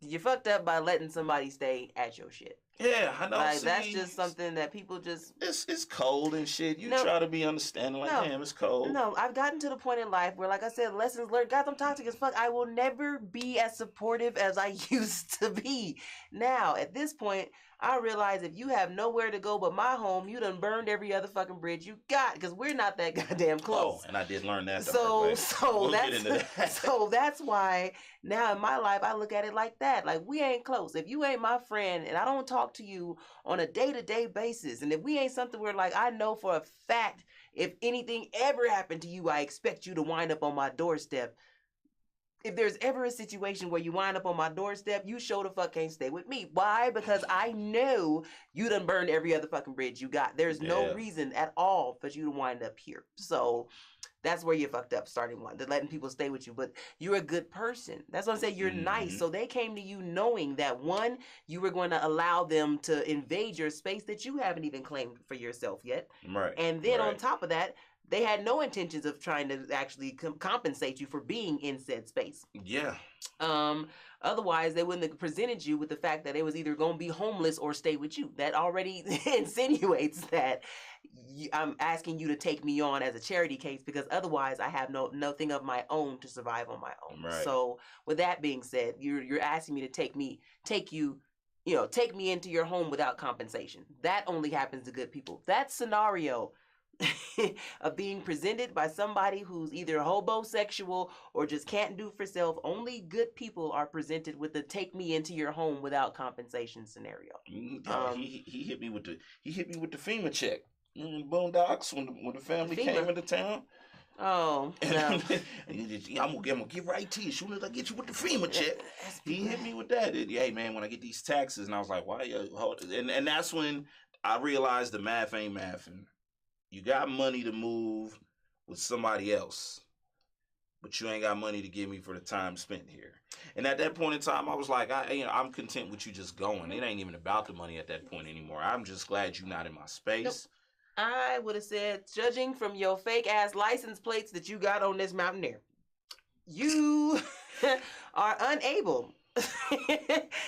you fucked up by letting somebody stay at your shit. Yeah, I know. Like, that's just something that people just... It's cold and shit. You No. try to be understanding, like, damn, it's cold. No, I've gotten to the point in life where, like I said, lessons learned. Guys, I'm toxic as fuck. I will never be as supportive as I used to be. Now, at this point, I realize if you have nowhere to go but my home, you done burned every other fucking bridge you got, because we're not that goddamn close. Oh, and I did learn that. So We'll get into that. so that's why now in my life I look at it like that. Like, we ain't close. If you ain't my friend and I don't talk to you on a day-to-day basis, and if we ain't something where, like, I know for a fact if anything ever happened to you, I expect you to wind up on my doorstep. If there's ever a situation where you wind up on my doorstep, you sure the fuck can't stay with me. Why? Because I know you done burned every other fucking bridge you got. There's no reason at all for you to wind up here. So that's where you fucked up, starting one, to letting people stay with you. But you're a good person. That's what I'm saying. You're nice. So they came to you knowing that, one, you were going to allow them to invade your space that you haven't even claimed for yourself yet. Right. And then on top of that, they had no intentions of trying to actually compensate you for being in said space. Yeah. Otherwise, they wouldn't have presented you with the fact that it was either going to be homeless or stay with you. That already insinuates that I'm asking you to take me on as a charity case, because otherwise I have nothing of my own to survive on my own. Right. So with that being said, you're asking me to take me into your home without compensation. That only happens to good people. That scenario of being presented by somebody who's either homosexual or just can't do for self, only good people are presented with the take me into your home without compensation scenario. He hit me with the FEMA check. Boondocks when the family came into town. Oh, no. I'm gonna get right to you as soon as I get you with the FEMA check. He hit me with that. Hey man, when I get these taxes, and I was like, why you hold it? And that's when I realized the math ain't mathing. You got money to move with somebody else, but you ain't got money to give me for the time spent here. And at that point in time, I was like, I'm content with you just going. It ain't even about the money at that point anymore. I'm just glad you're not in my space. Nope. I would have said, judging from your fake ass license plates that you got on this Mountaineer, you are unable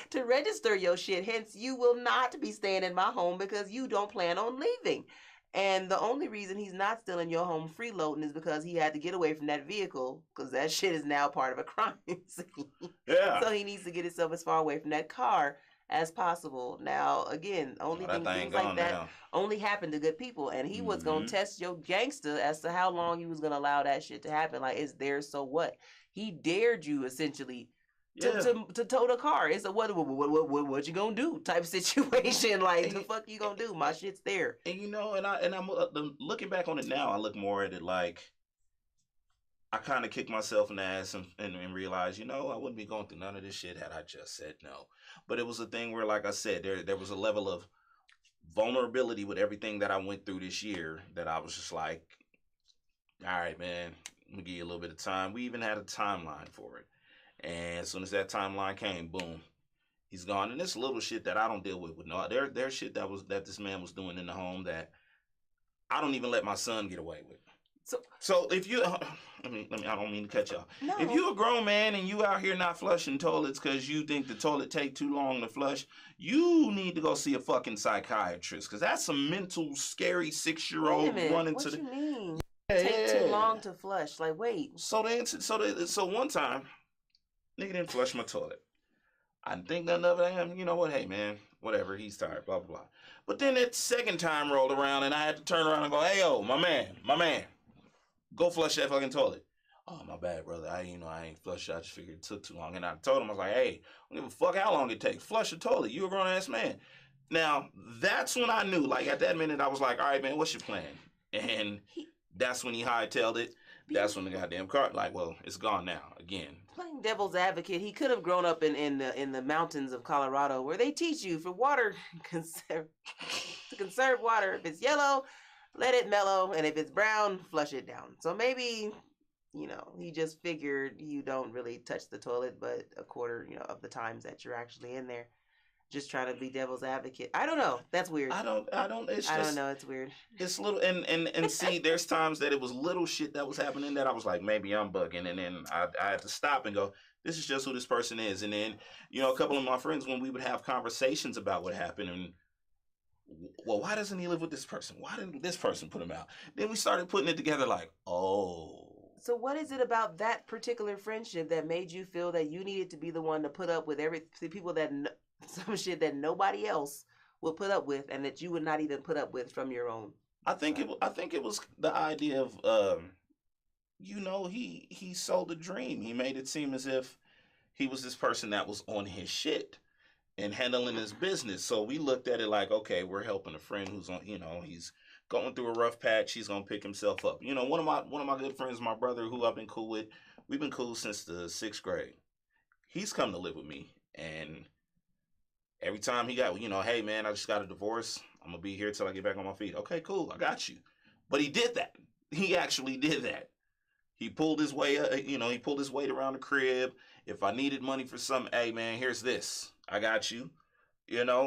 to register your shit. Hence, you will not be staying in my home because you don't plan on leaving. And the only reason he's not still in your home freeloading is because he had to get away from that vehicle, because that shit is now part of a crime scene. Yeah. So he needs to get himself as far away from that car as possible. Now, again, things like that only happen to good people. And he was going to test your gangster as to how long he was going to allow that shit to happen. Like, it's there, so what? He dared you, essentially, to tow the car. It's a what you gonna do type situation. Like, the fuck you gonna do? My shit's there. And I'm looking back on it now, I look more at it like I kind of kicked myself in the ass and realized, I wouldn't be going through none of this shit had I just said no. But it was a thing where, like I said, there was a level of vulnerability with everything that I went through this year that I was just like, all right, man, I'm gonna give you a little bit of time. We even had a timeline for it. And as soon as that timeline came, boom, he's gone. And this little shit that I don't deal with. No, there's shit that this man was doing in the home that I don't even let my son get away with. So if you, I don't mean to cut y'all. No. If you a grown man and you out here not flushing toilets because you think the toilet take too long to flush, you need to go see a fucking psychiatrist, because that's some mental, scary 6-year-old running to the. What you mean? Yeah, take too long to flush? Like, wait. So one time, nigga didn't flush my toilet. I didn't think nothing of it. You know what? Hey, man, whatever. He's tired, blah, blah, blah. But then that second time rolled around, and I had to turn around and go, hey, yo, my man, go flush that fucking toilet. Oh, my bad, brother. I ain't flushed. I just figured it took too long. And I told him, I was like, hey, I don't give a fuck how long it takes. Flush the toilet. You a grown-ass man. Now, that's when I knew. Like, at that minute, I was like, all right, man, what's your plan? And that's when he hightailed it. That's when the goddamn car, like, well, it's gone now, again. Playing devil's advocate, he could have grown up in the mountains of Colorado, where they teach you for water to conserve water. If it's yellow, let it mellow, and if it's brown, flush it down. So maybe, he just figured you don't really touch the toilet, but a quarter, of the times that you're actually in there. just trying to be devil's advocate. I don't know. That's weird. I don't. It's I don't just. know. It's weird. It's little and see. There's times that it was little shit that was happening that I was like, maybe I'm bugging, and then I had to stop and go, this is just who this person is. And then a couple of my friends, when we would have conversations about what happened, and well, why doesn't he live with this person? Why didn't this person put him out? Then we started putting it together like, oh. So what is it about that particular friendship that made you feel that you needed to be the one to put up with the people that some shit that nobody else would put up with, and that you would not even put up with from your own? I think it was the idea of he sold a dream. He made it seem as if he was this person that was on his shit and handling his business. So we looked at it like, okay, we're helping a friend who's on, he's going through a rough patch. He's gonna pick himself up. One of my good friends, my brother, who I've been cool with. We've been cool since the 6th grade. He's come to live with me, and every time he got, hey man, I just got a divorce. I'm gonna be here till I get back on my feet. Okay, cool, I got you. But he did that. He actually did that. He pulled his way, he pulled his weight around the crib. If I needed money for something, hey man, here's this. I got you.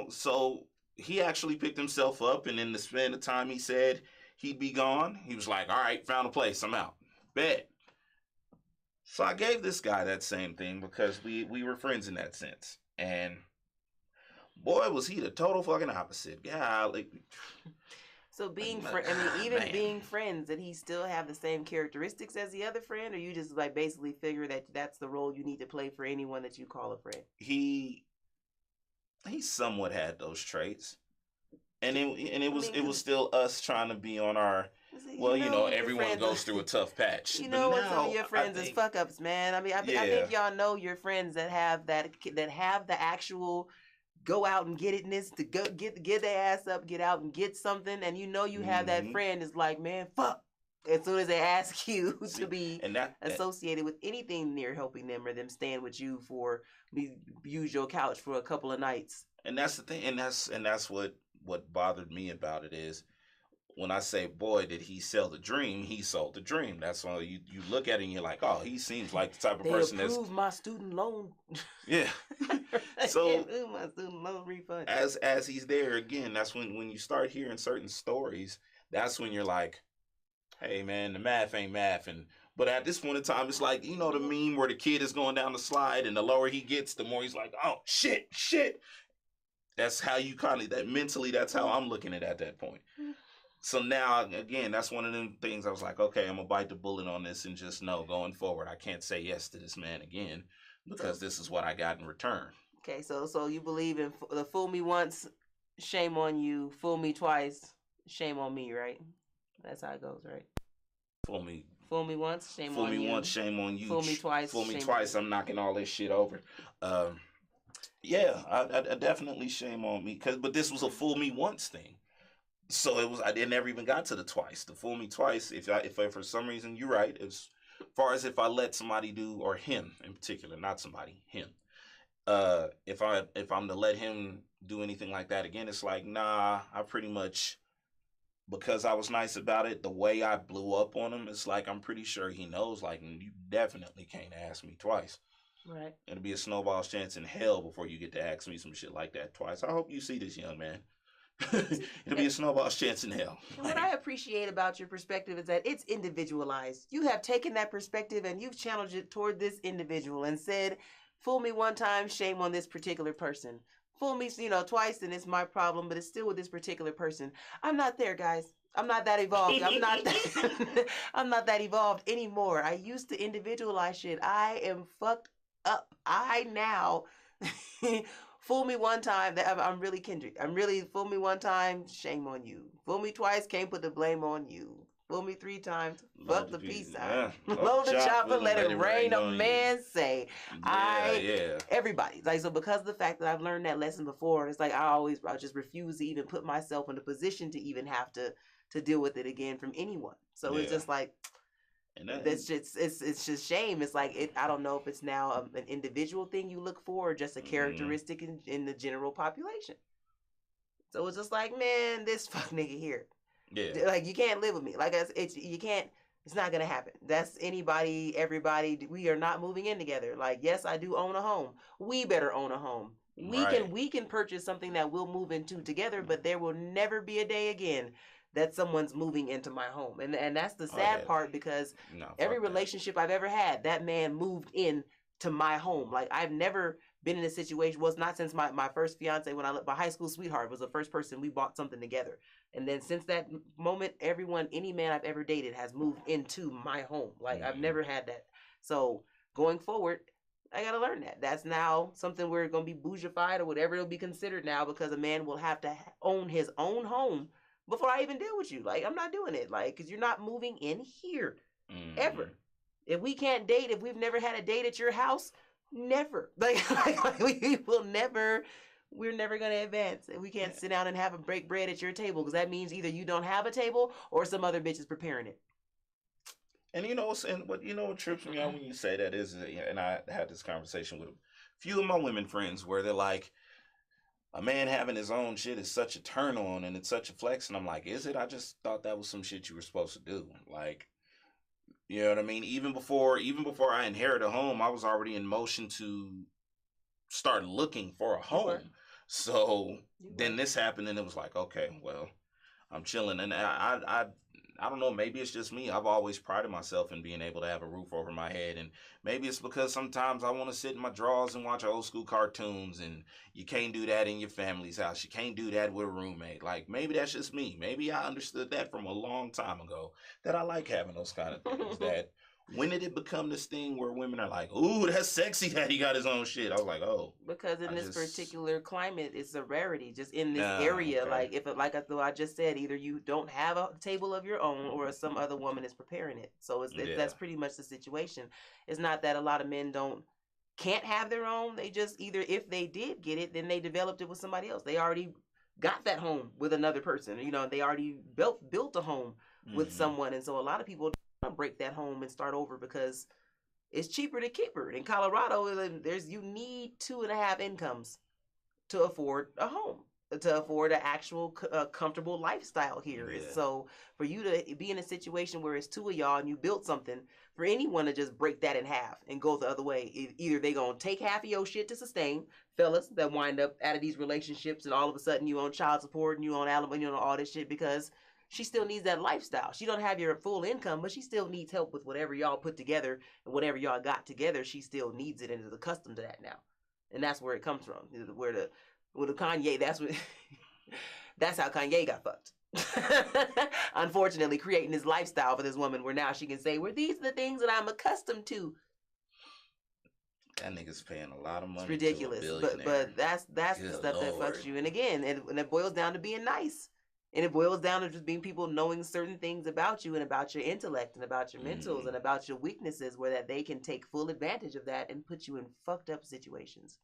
So he actually picked himself up, and in the span of time he said he'd be gone, he was like, all right, found a place, I'm out. Bet. So I gave this guy that same thing because we were friends in that sense. And boy, was he the total fucking opposite. Golly. So being friends, did he still have the same characteristics as the other friend, or you just like basically figure that that's the role you need to play for anyone that you call a friend? He somewhat had those traits, and it was still us trying to be on our. Well, everyone goes through a tough patch. What some of your friends is fuck ups, man. I think y'all know your friends that have the actual go out and get itness, to go get their ass up, get out and get something, and you have that friend is like, man, fuck. As soon as they ask you to be associated with anything near helping them or them staying with you for use your couch for a couple of nights. And that's the thing, and that's what bothered me about it is when I say, boy, did he sell the dream? He sold the dream. That's why you look at it and you're like, oh, he seems like the type of person that's my student loan. Yeah. So my student loan refund. As he's there again, that's when you start hearing certain stories. That's when you're like, hey man, the math ain't mathing. But at this point in time, it's like, the meme where the kid is going down the slide and the lower he gets, the more he's like, oh shit. That's how you mentally, that's how I'm looking at that point. So now, again, that's one of them things I was like, okay, I'm going to bite the bullet on this and just know going forward, I can't say yes to this man again because this is what I got in return. Okay, so you believe in the fool me once, shame on you, fool me twice, shame on me, right? That's how it goes, right? Fool me once, shame on you. Fool me once, shame on you. Fool me twice, fool me twice, I'm knocking all this shit over. Yeah, I definitely shame on me. But this was a fool me once thing. So I never even got to the twice. The fool me twice, if for some reason, you're right, as far as if I let somebody do, or him in particular, not somebody, him. If I'm to let him do anything like that again, it's like, nah, I pretty much, because I was nice about it, the way I blew up on him, it's like I'm pretty sure he knows, like, you definitely can't ask me twice. Right. It'll be a snowball's chance in hell before you get to ask me some shit like that twice. I hope you see this, young man. It'll be a snowball's chance in hell. What I appreciate about your perspective is that it's individualized. You have taken that perspective and you've channeled it toward this individual and said, fool me one time, shame on this particular person. Fool me, twice, and it's my problem, but it's still with this particular person. I'm not there, guys. I'm not that evolved. I'm not that evolved anymore. I used to individualize shit. I am fucked up. I now fool me one time, that I'm really Kendrick. Fool me one time, shame on you. Fool me twice, can't put the blame on you. Fool me 3 times, fuck the peace sign. Load the chopper, let it rain, a man say. Everybody. So because of the fact that I've learned that lesson before, it's like I just refuse to even put myself in a position to even have to deal with it again from anyone. So it's just like, it's just shame. It's like I don't know if it's now an individual thing you look for or just a characteristic in the general population. So it's just like, man, this fuck nigga here. Yeah. Like, you can't live with me. Like, you can't. It's not gonna happen. That's anybody, everybody. We are not moving in together. Like, yes, I do own a home. We better own a home. We can purchase something that we'll move into together, but there will never be a day again that someone's moving into my home. And that's the sad part, because every relationship I've ever had, that man moved in to my home. Like, I've never been in a situation, well, it's not since my first fiance, my high school sweetheart was the first person we bought something together. And then since that moment, any man I've ever dated has moved into my home. Like, I've never had that. So going forward, I got to learn that. That's now something we're going to be bougified or whatever it'll be considered now, because a man will have to own his own home before I even deal with you. Like, I'm not doing it. Like, because you're not moving in here ever. If we can't date, if we've never had a date at your house, never. Like we will never, we're never going to advance. And we can't sit down and have a break bread at your table, because that means either you don't have a table or some other bitch is preparing it. And what trips me out when you say that is, and I had this conversation with a few of my women friends where they're like, a man having his own shit is such a turn on and it's such a flex. And I'm like, is it? I just thought that was some shit you were supposed to do. Like, you know what I mean? Even before I inherited a home, I was already in motion to start looking for a home. So then this happened, and it was like, okay, well, I'm chilling. And I don't know, maybe it's just me. I've always prided myself in being able to have a roof over my head. And maybe it's because sometimes I want to sit in my drawers and watch old school cartoons, and you can't do that in your family's house. You can't do that with a roommate. Like, maybe that's just me. Maybe I understood that from a long time ago, that I like having those kind of things. That when did it become this thing where women are like, ooh, that's sexy that he got his own shit? I was like, oh. Because in this particular climate, it's a rarity. Just in this area, okay. I just said, either you don't have a table of your own, or some other woman is preparing it. So that's pretty much the situation. It's not that a lot of men can't have their own. They just, either if they did get it, then they developed it with somebody else. They already got that home with another person. You know, they already built a home with someone. And so a lot of people break that home and start over because it's cheaper to keep her. In Colorado, you need 2.5 incomes to afford a home, to afford an actual comfortable lifestyle here. Yeah. So for you to be in a situation where it's two of y'all and you built something, for anyone to just break that in half and go the other way, either they gonna take half of your shit to sustain, fellas that wind up out of these relationships, and all of a sudden you on child support and you on alimony, you on all this shit, because she still needs that lifestyle. She don't have your full income, but she still needs help with whatever y'all put together, and whatever y'all got together, she still needs it and is accustomed to that now. And that's where it comes from. Where the Kanye, that's how Kanye got fucked. Unfortunately, creating this lifestyle for this woman where now she can say, well, these are the things that I'm accustomed to. That nigga's paying a lot of money. It's ridiculous. But that's the stuff that fucks you. And again, and it boils down to being nice. And it boils down to just being people knowing certain things about you and about your intellect and about your mentals and about your weaknesses, where that they can take full advantage of that and put you in fucked up situations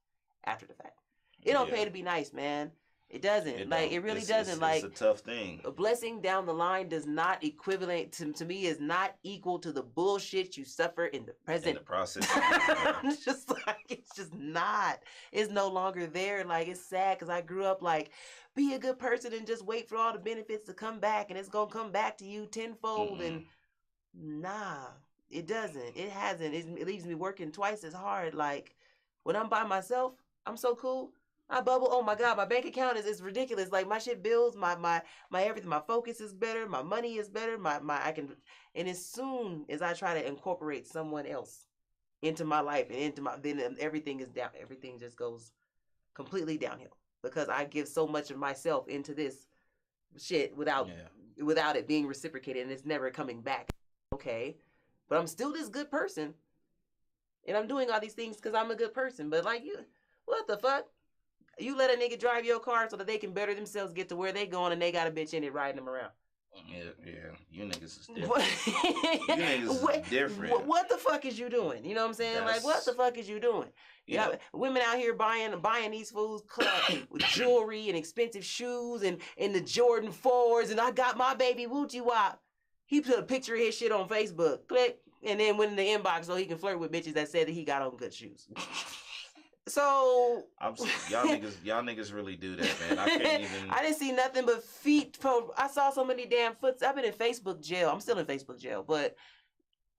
after the fact. It don't pay to be nice, man. It doesn't. It really doesn't. It's a tough thing. A blessing down the line does not equivalent to me, is not equal to the bullshit you suffer in the present. In the process. It's just not. It's no longer there. Like, it's sad because I grew up like, be a good person and just wait for all the benefits to come back, and it's gonna come back to you tenfold. And nah, it doesn't. It hasn't. It leaves me working twice as hard. Like, when I'm by myself, I'm so cool. I bubble. Oh my God, my bank account is ridiculous. Like, my shit bills, my everything, my focus is better, my money is better, and as soon as I try to incorporate someone else into my life and then everything is down. Everything just goes completely downhill, because I give so much of myself into this shit without it being reciprocated, and it's never coming back. Okay, but I'm still this good person, and I'm doing all these things because I'm a good person. But like, you, what the fuck? You let a nigga drive your car so that they can better themselves, get to where they going, and they got a bitch in it riding them around. Yeah. You niggas is different. You niggas is different. What the fuck is you doing? You know what I'm saying? Like, what the fuck is you doing? Yeah, women out here buying these fools with jewelry and expensive shoes and the Jordan 4s, and I got my baby Woochie Wop. He put a picture of his shit on Facebook, click, and then went in the inbox so he can flirt with bitches that said that he got on good shoes. So y'all niggas really do that, man. I can't even. I didn't see nothing but feet. I saw so many damn foots. I've been in Facebook jail. I'm still in Facebook jail, but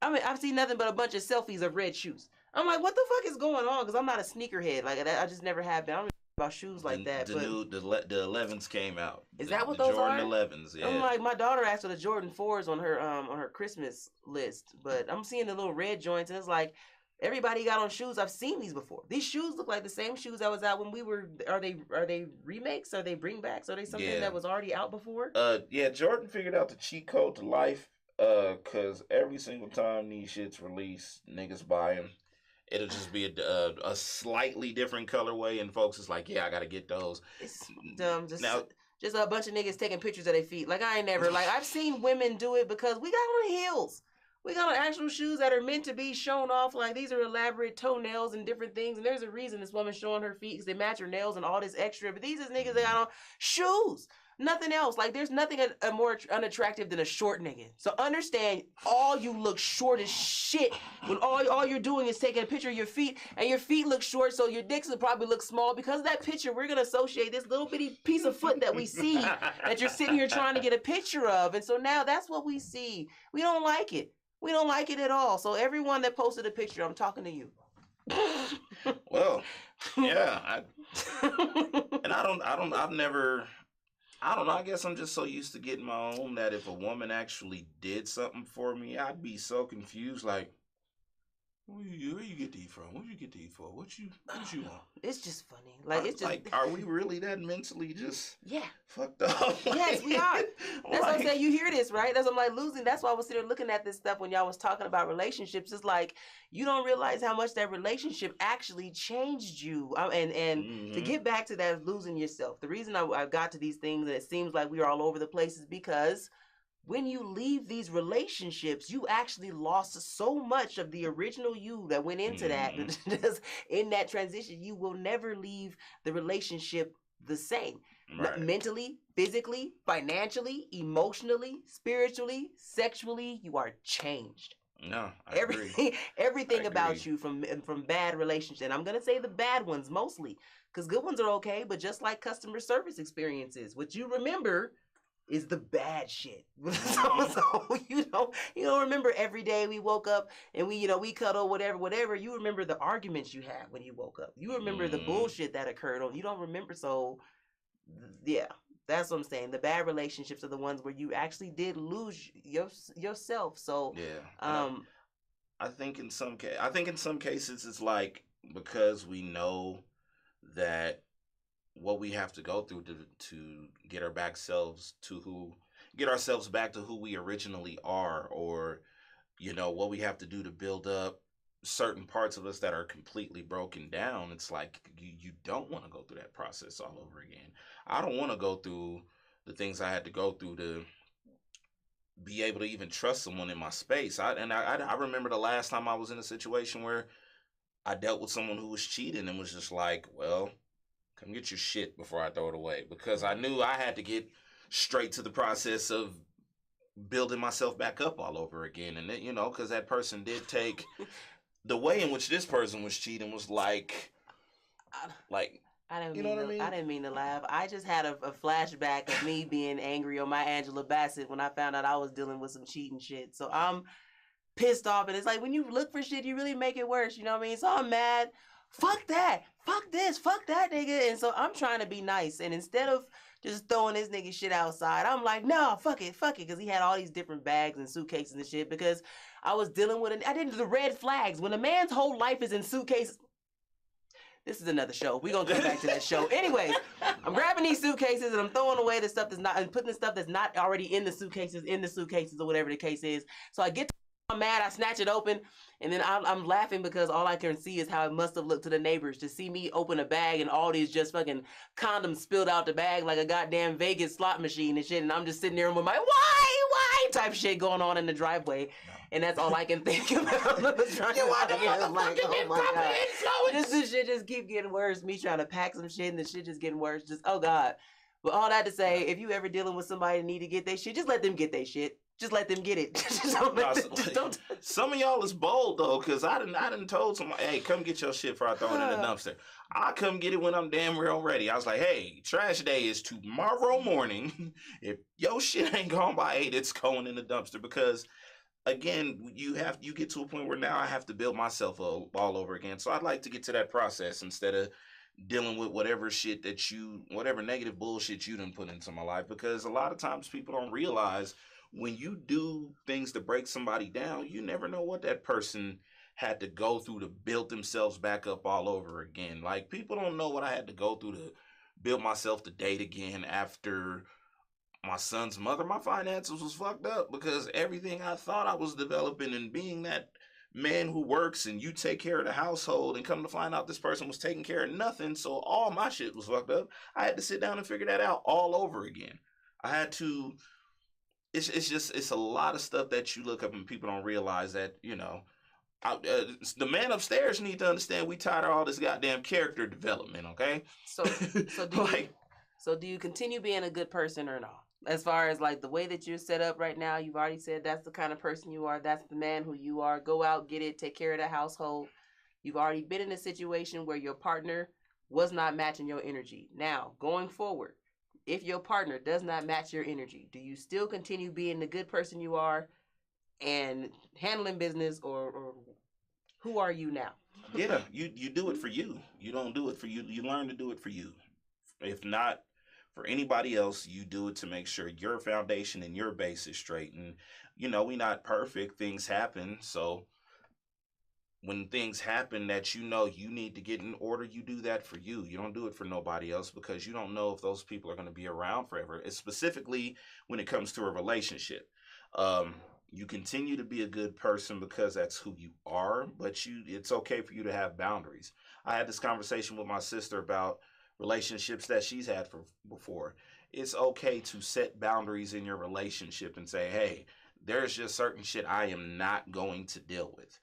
I've seen nothing but a bunch of selfies of red shoes. I'm like, what the fuck is going on? Because I'm not a sneakerhead. Like, I just never have been. about shoes like that. The But new the 11s came out. is The that what those Jordan are? 11s? Yeah. I'm like, my daughter asked for the Jordan 4s on her Christmas list, but I'm seeing the little red joints, and it's like everybody got on shoes. I've seen these before. These shoes look like the same shoes that was out when we were. Are they remakes? Are they bringbacks? Are they something that was already out before? Yeah, Jordan figured out the cheat code to life. Cause every single time these shits release, niggas buy them. It'll just be a slightly different colorway, and folks is like, yeah, I gotta get those. It's dumb. Just a bunch of niggas taking pictures of their feet. Like, I ain't never, like, I've seen women do it because we got on heels. We got on actual shoes that are meant to be shown off. Like, these are elaborate toenails and different things. And there's a reason this woman's showing her feet because they match her nails and all this extra. But these is niggas that got on shoes. Nothing else. Like, there's nothing more unattractive than a short nigga. So understand, all you look short as shit when all you're doing is taking a picture of your feet, and your feet look short, so your dicks will probably look small. Because of that picture, we're going to associate this little bitty piece of foot that we see that you're sitting here trying to get a picture of. And so now that's what we see. We don't like it. We don't like it at all. So everyone that posted a picture, I'm talking to you. Well, yeah. I don't know. I guess I'm just so used to getting my own that if a woman actually did something for me, I'd be so confused. Like, where you get these from? What you get these for? What you want? It's just funny. Like, it's just like, are we really that mentally just yeah fucked up? Yes, we are. That's what I'm saying. You hear this, right? That's what I'm like losing. That's why I was sitting there looking at this stuff when y'all was talking about relationships. It's like you don't realize how much that relationship actually changed you. And to get back to that losing yourself, the reason I got to these things and it seems like we are all over the place is because when you leave these relationships, you actually lost so much of the original you that went into that. In that transition, you will never leave the relationship the same. Right. Mentally, physically, financially, emotionally, spiritually, sexually, you are changed. No, I agree. Everything about you from bad relationships. And I'm going to say the bad ones mostly, because good ones are okay, but just like customer service experiences, what you remember is the bad shit. so you don't remember every day we woke up and we cuddle, whatever. You remember the arguments you had when you woke up. You remember the bullshit that occurred. You don't remember. So yeah, that's what I'm saying. The bad relationships are the ones where you actually did lose yourself. So yeah, I think in some cases it's like, because we know that what we have to go through to get ourselves back to who we originally are, or what we have to do to build up certain parts of us that are completely broken down. It's like you don't want to go through that process all over again. I don't want to go through the things I had to go through to be able to even trust someone in my space. I remember the last time I was in a situation where I dealt with someone who was cheating and was just like, well, come get your shit before I throw it away, because I knew I had to get straight to the process of building myself back up all over again. And then, because that person did take the way in which this person was cheating was like I didn't mean to laugh. I just had a flashback of me being angry on my Angela Bassett when I found out I was dealing with some cheating shit. So I'm pissed off, and it's like when you look for shit, you really make it worse. You know what I mean? So I'm mad. Fuck that. Fuck this. Fuck that nigga. And so I'm trying to be nice. And instead of just throwing this nigga shit outside, I'm like, no, fuck it. Because he had all these different bags and suitcases and shit. Because I was dealing with I didn't do the red flags. When a man's whole life is in suitcases. This is another show. We're going to come back to that show. Anyways, I'm grabbing these suitcases and I'm throwing away the stuff that's not, and putting the stuff that's not already in the suitcases or whatever the case is. So I get to I'm mad, I snatch it open, and then I'm laughing because all I can see is how it must have looked to the neighbors to see me open a bag and all these just fucking condoms spilled out the bag like a goddamn Vegas slot machine and shit, and I'm just sitting there with my why type shit going on in the driveway, and that's all I can think about. Like, oh my God, this shit just keep getting worse. Me trying to pack some shit and the shit just getting worse. Just, oh God. But all that to say, if you ever dealing with somebody that need to get their shit, just let them get their shit. Just let them get it. Don't. Some of y'all is bold though, cause I done told somebody, hey, come get your shit before I throw it in the dumpster. I come get it when I'm damn real ready. I was like, hey, trash day is tomorrow morning. If your shit ain't gone by 8, it's going in the dumpster. Because again, you get to a point where now I have to build myself all over again. So I'd like to get to that process instead of dealing with whatever negative bullshit you done put into my life. Because a lot of times people don't realize when you do things to break somebody down, you never know what that person had to go through to build themselves back up all over again. Like, people don't know what I had to go through to build myself to date again after my son's mother. My finances was fucked up because everything I thought I was developing and being that man who works and you take care of the household, and come to find out this person was taking care of nothing, so all my shit was fucked up. I had to sit down and figure that out all over again. I had to. It's a lot of stuff that you look up and people don't realize that, you know. The man upstairs need to understand we tired of all this goddamn character development, okay? So do you continue being a good person or not? As far as like the way that you're set up right now, you've already said that's the kind of person you are. That's the man who you are. Go out, get it, take care of the household. You've already been in a situation where your partner was not matching your energy. Now, going forward, if your partner does not match your energy, do you still continue being the good person you are and handling business, or who are you now? Yeah, you do it for you. You don't do it for you. You learn to do it for you. If not for anybody else, you do it to make sure your foundation and your base is straight. And, you know, we're not perfect. Things happen. So when things happen that you know you need to get in order, you do that for you. You don't do it for nobody else, because you don't know if those people are going to be around forever. It's specifically when it comes to a relationship. You continue to be a good person because that's who you are, but it's okay for you to have boundaries. I had this conversation with my sister about relationships that she's had before. It's okay to set boundaries in your relationship and say, hey, there's just certain shit I am not going to deal with.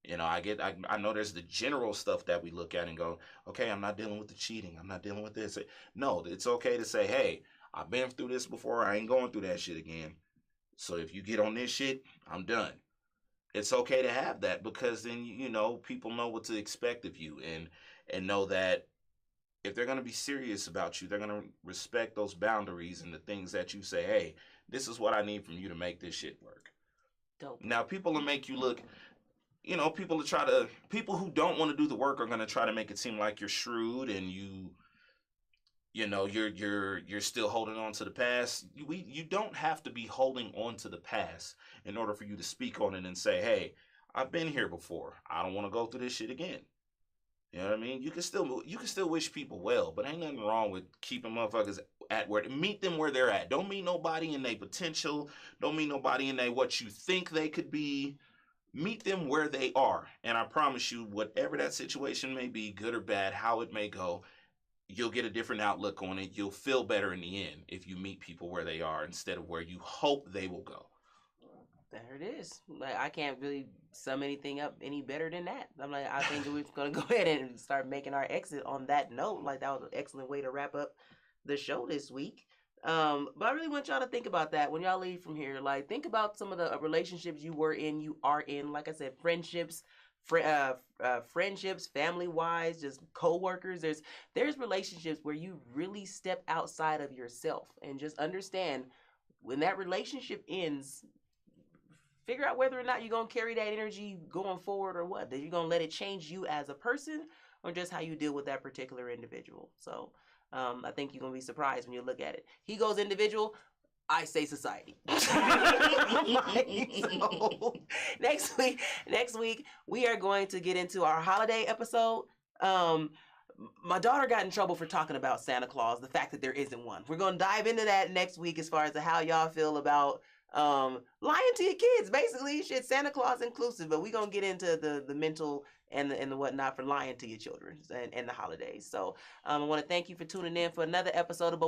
You know, I know there's the general stuff that we look at and go, okay, I'm not dealing with the cheating. I'm not dealing with this. No, it's okay to say, hey, I've been through this before. I ain't going through that shit again. So if you get on this shit, I'm done. It's okay to have that, because then, you know, people know what to expect of you, and know that if they're going to be serious about you, they're going to respect those boundaries and the things that you say, hey, this is what I need from you to make this shit work. Dope. Now, people will make you look, you know, people who don't want to do the work are going to try to make it seem like you're shrewd and you know, you're still holding on to the past. You don't have to be holding on to the past in order for you to speak on it and say, hey, I've been here before. I don't want to go through this shit again. You know what I mean? You can still wish people well, but ain't nothing wrong with keeping motherfuckers at where, meet them where they're at. Don't meet nobody in their potential. Don't meet nobody in their what you think they could be. Meet them where they are. And I promise you, whatever that situation may be, good or bad, how it may go, you'll get a different outlook on it. You'll feel better in the end if you meet people where they are instead of where you hope they will go. There it is. Like, I can't really sum anything up any better than that. I'm like, I think we're going to go ahead and start making our exit on that note. Like, that was an excellent way to wrap up the show this week. But I really want y'all to think about that when y'all leave from here. Like, think about some of the relationships you are in. Like I said, friendships, family-wise, just co-workers. There's relationships where you really step outside of yourself, and just understand when that relationship ends, figure out whether or not you're going to carry that energy going forward, or what. That you're going to let it change you as a person, or just how you deal with that particular individual. So I think you're going to be surprised when you look at it. He goes individual, I say society. So, next week, we are going to get into our holiday episode. My daughter got in trouble for talking about Santa Claus, the fact that there isn't one. We're going to dive into that next week as far as how y'all feel about lying to your kids. Basically, shit, Santa Claus inclusive, but we're going to get into the mental and the whatnot for lying to your children and the holidays. So I want to thank you for tuning in for another episode of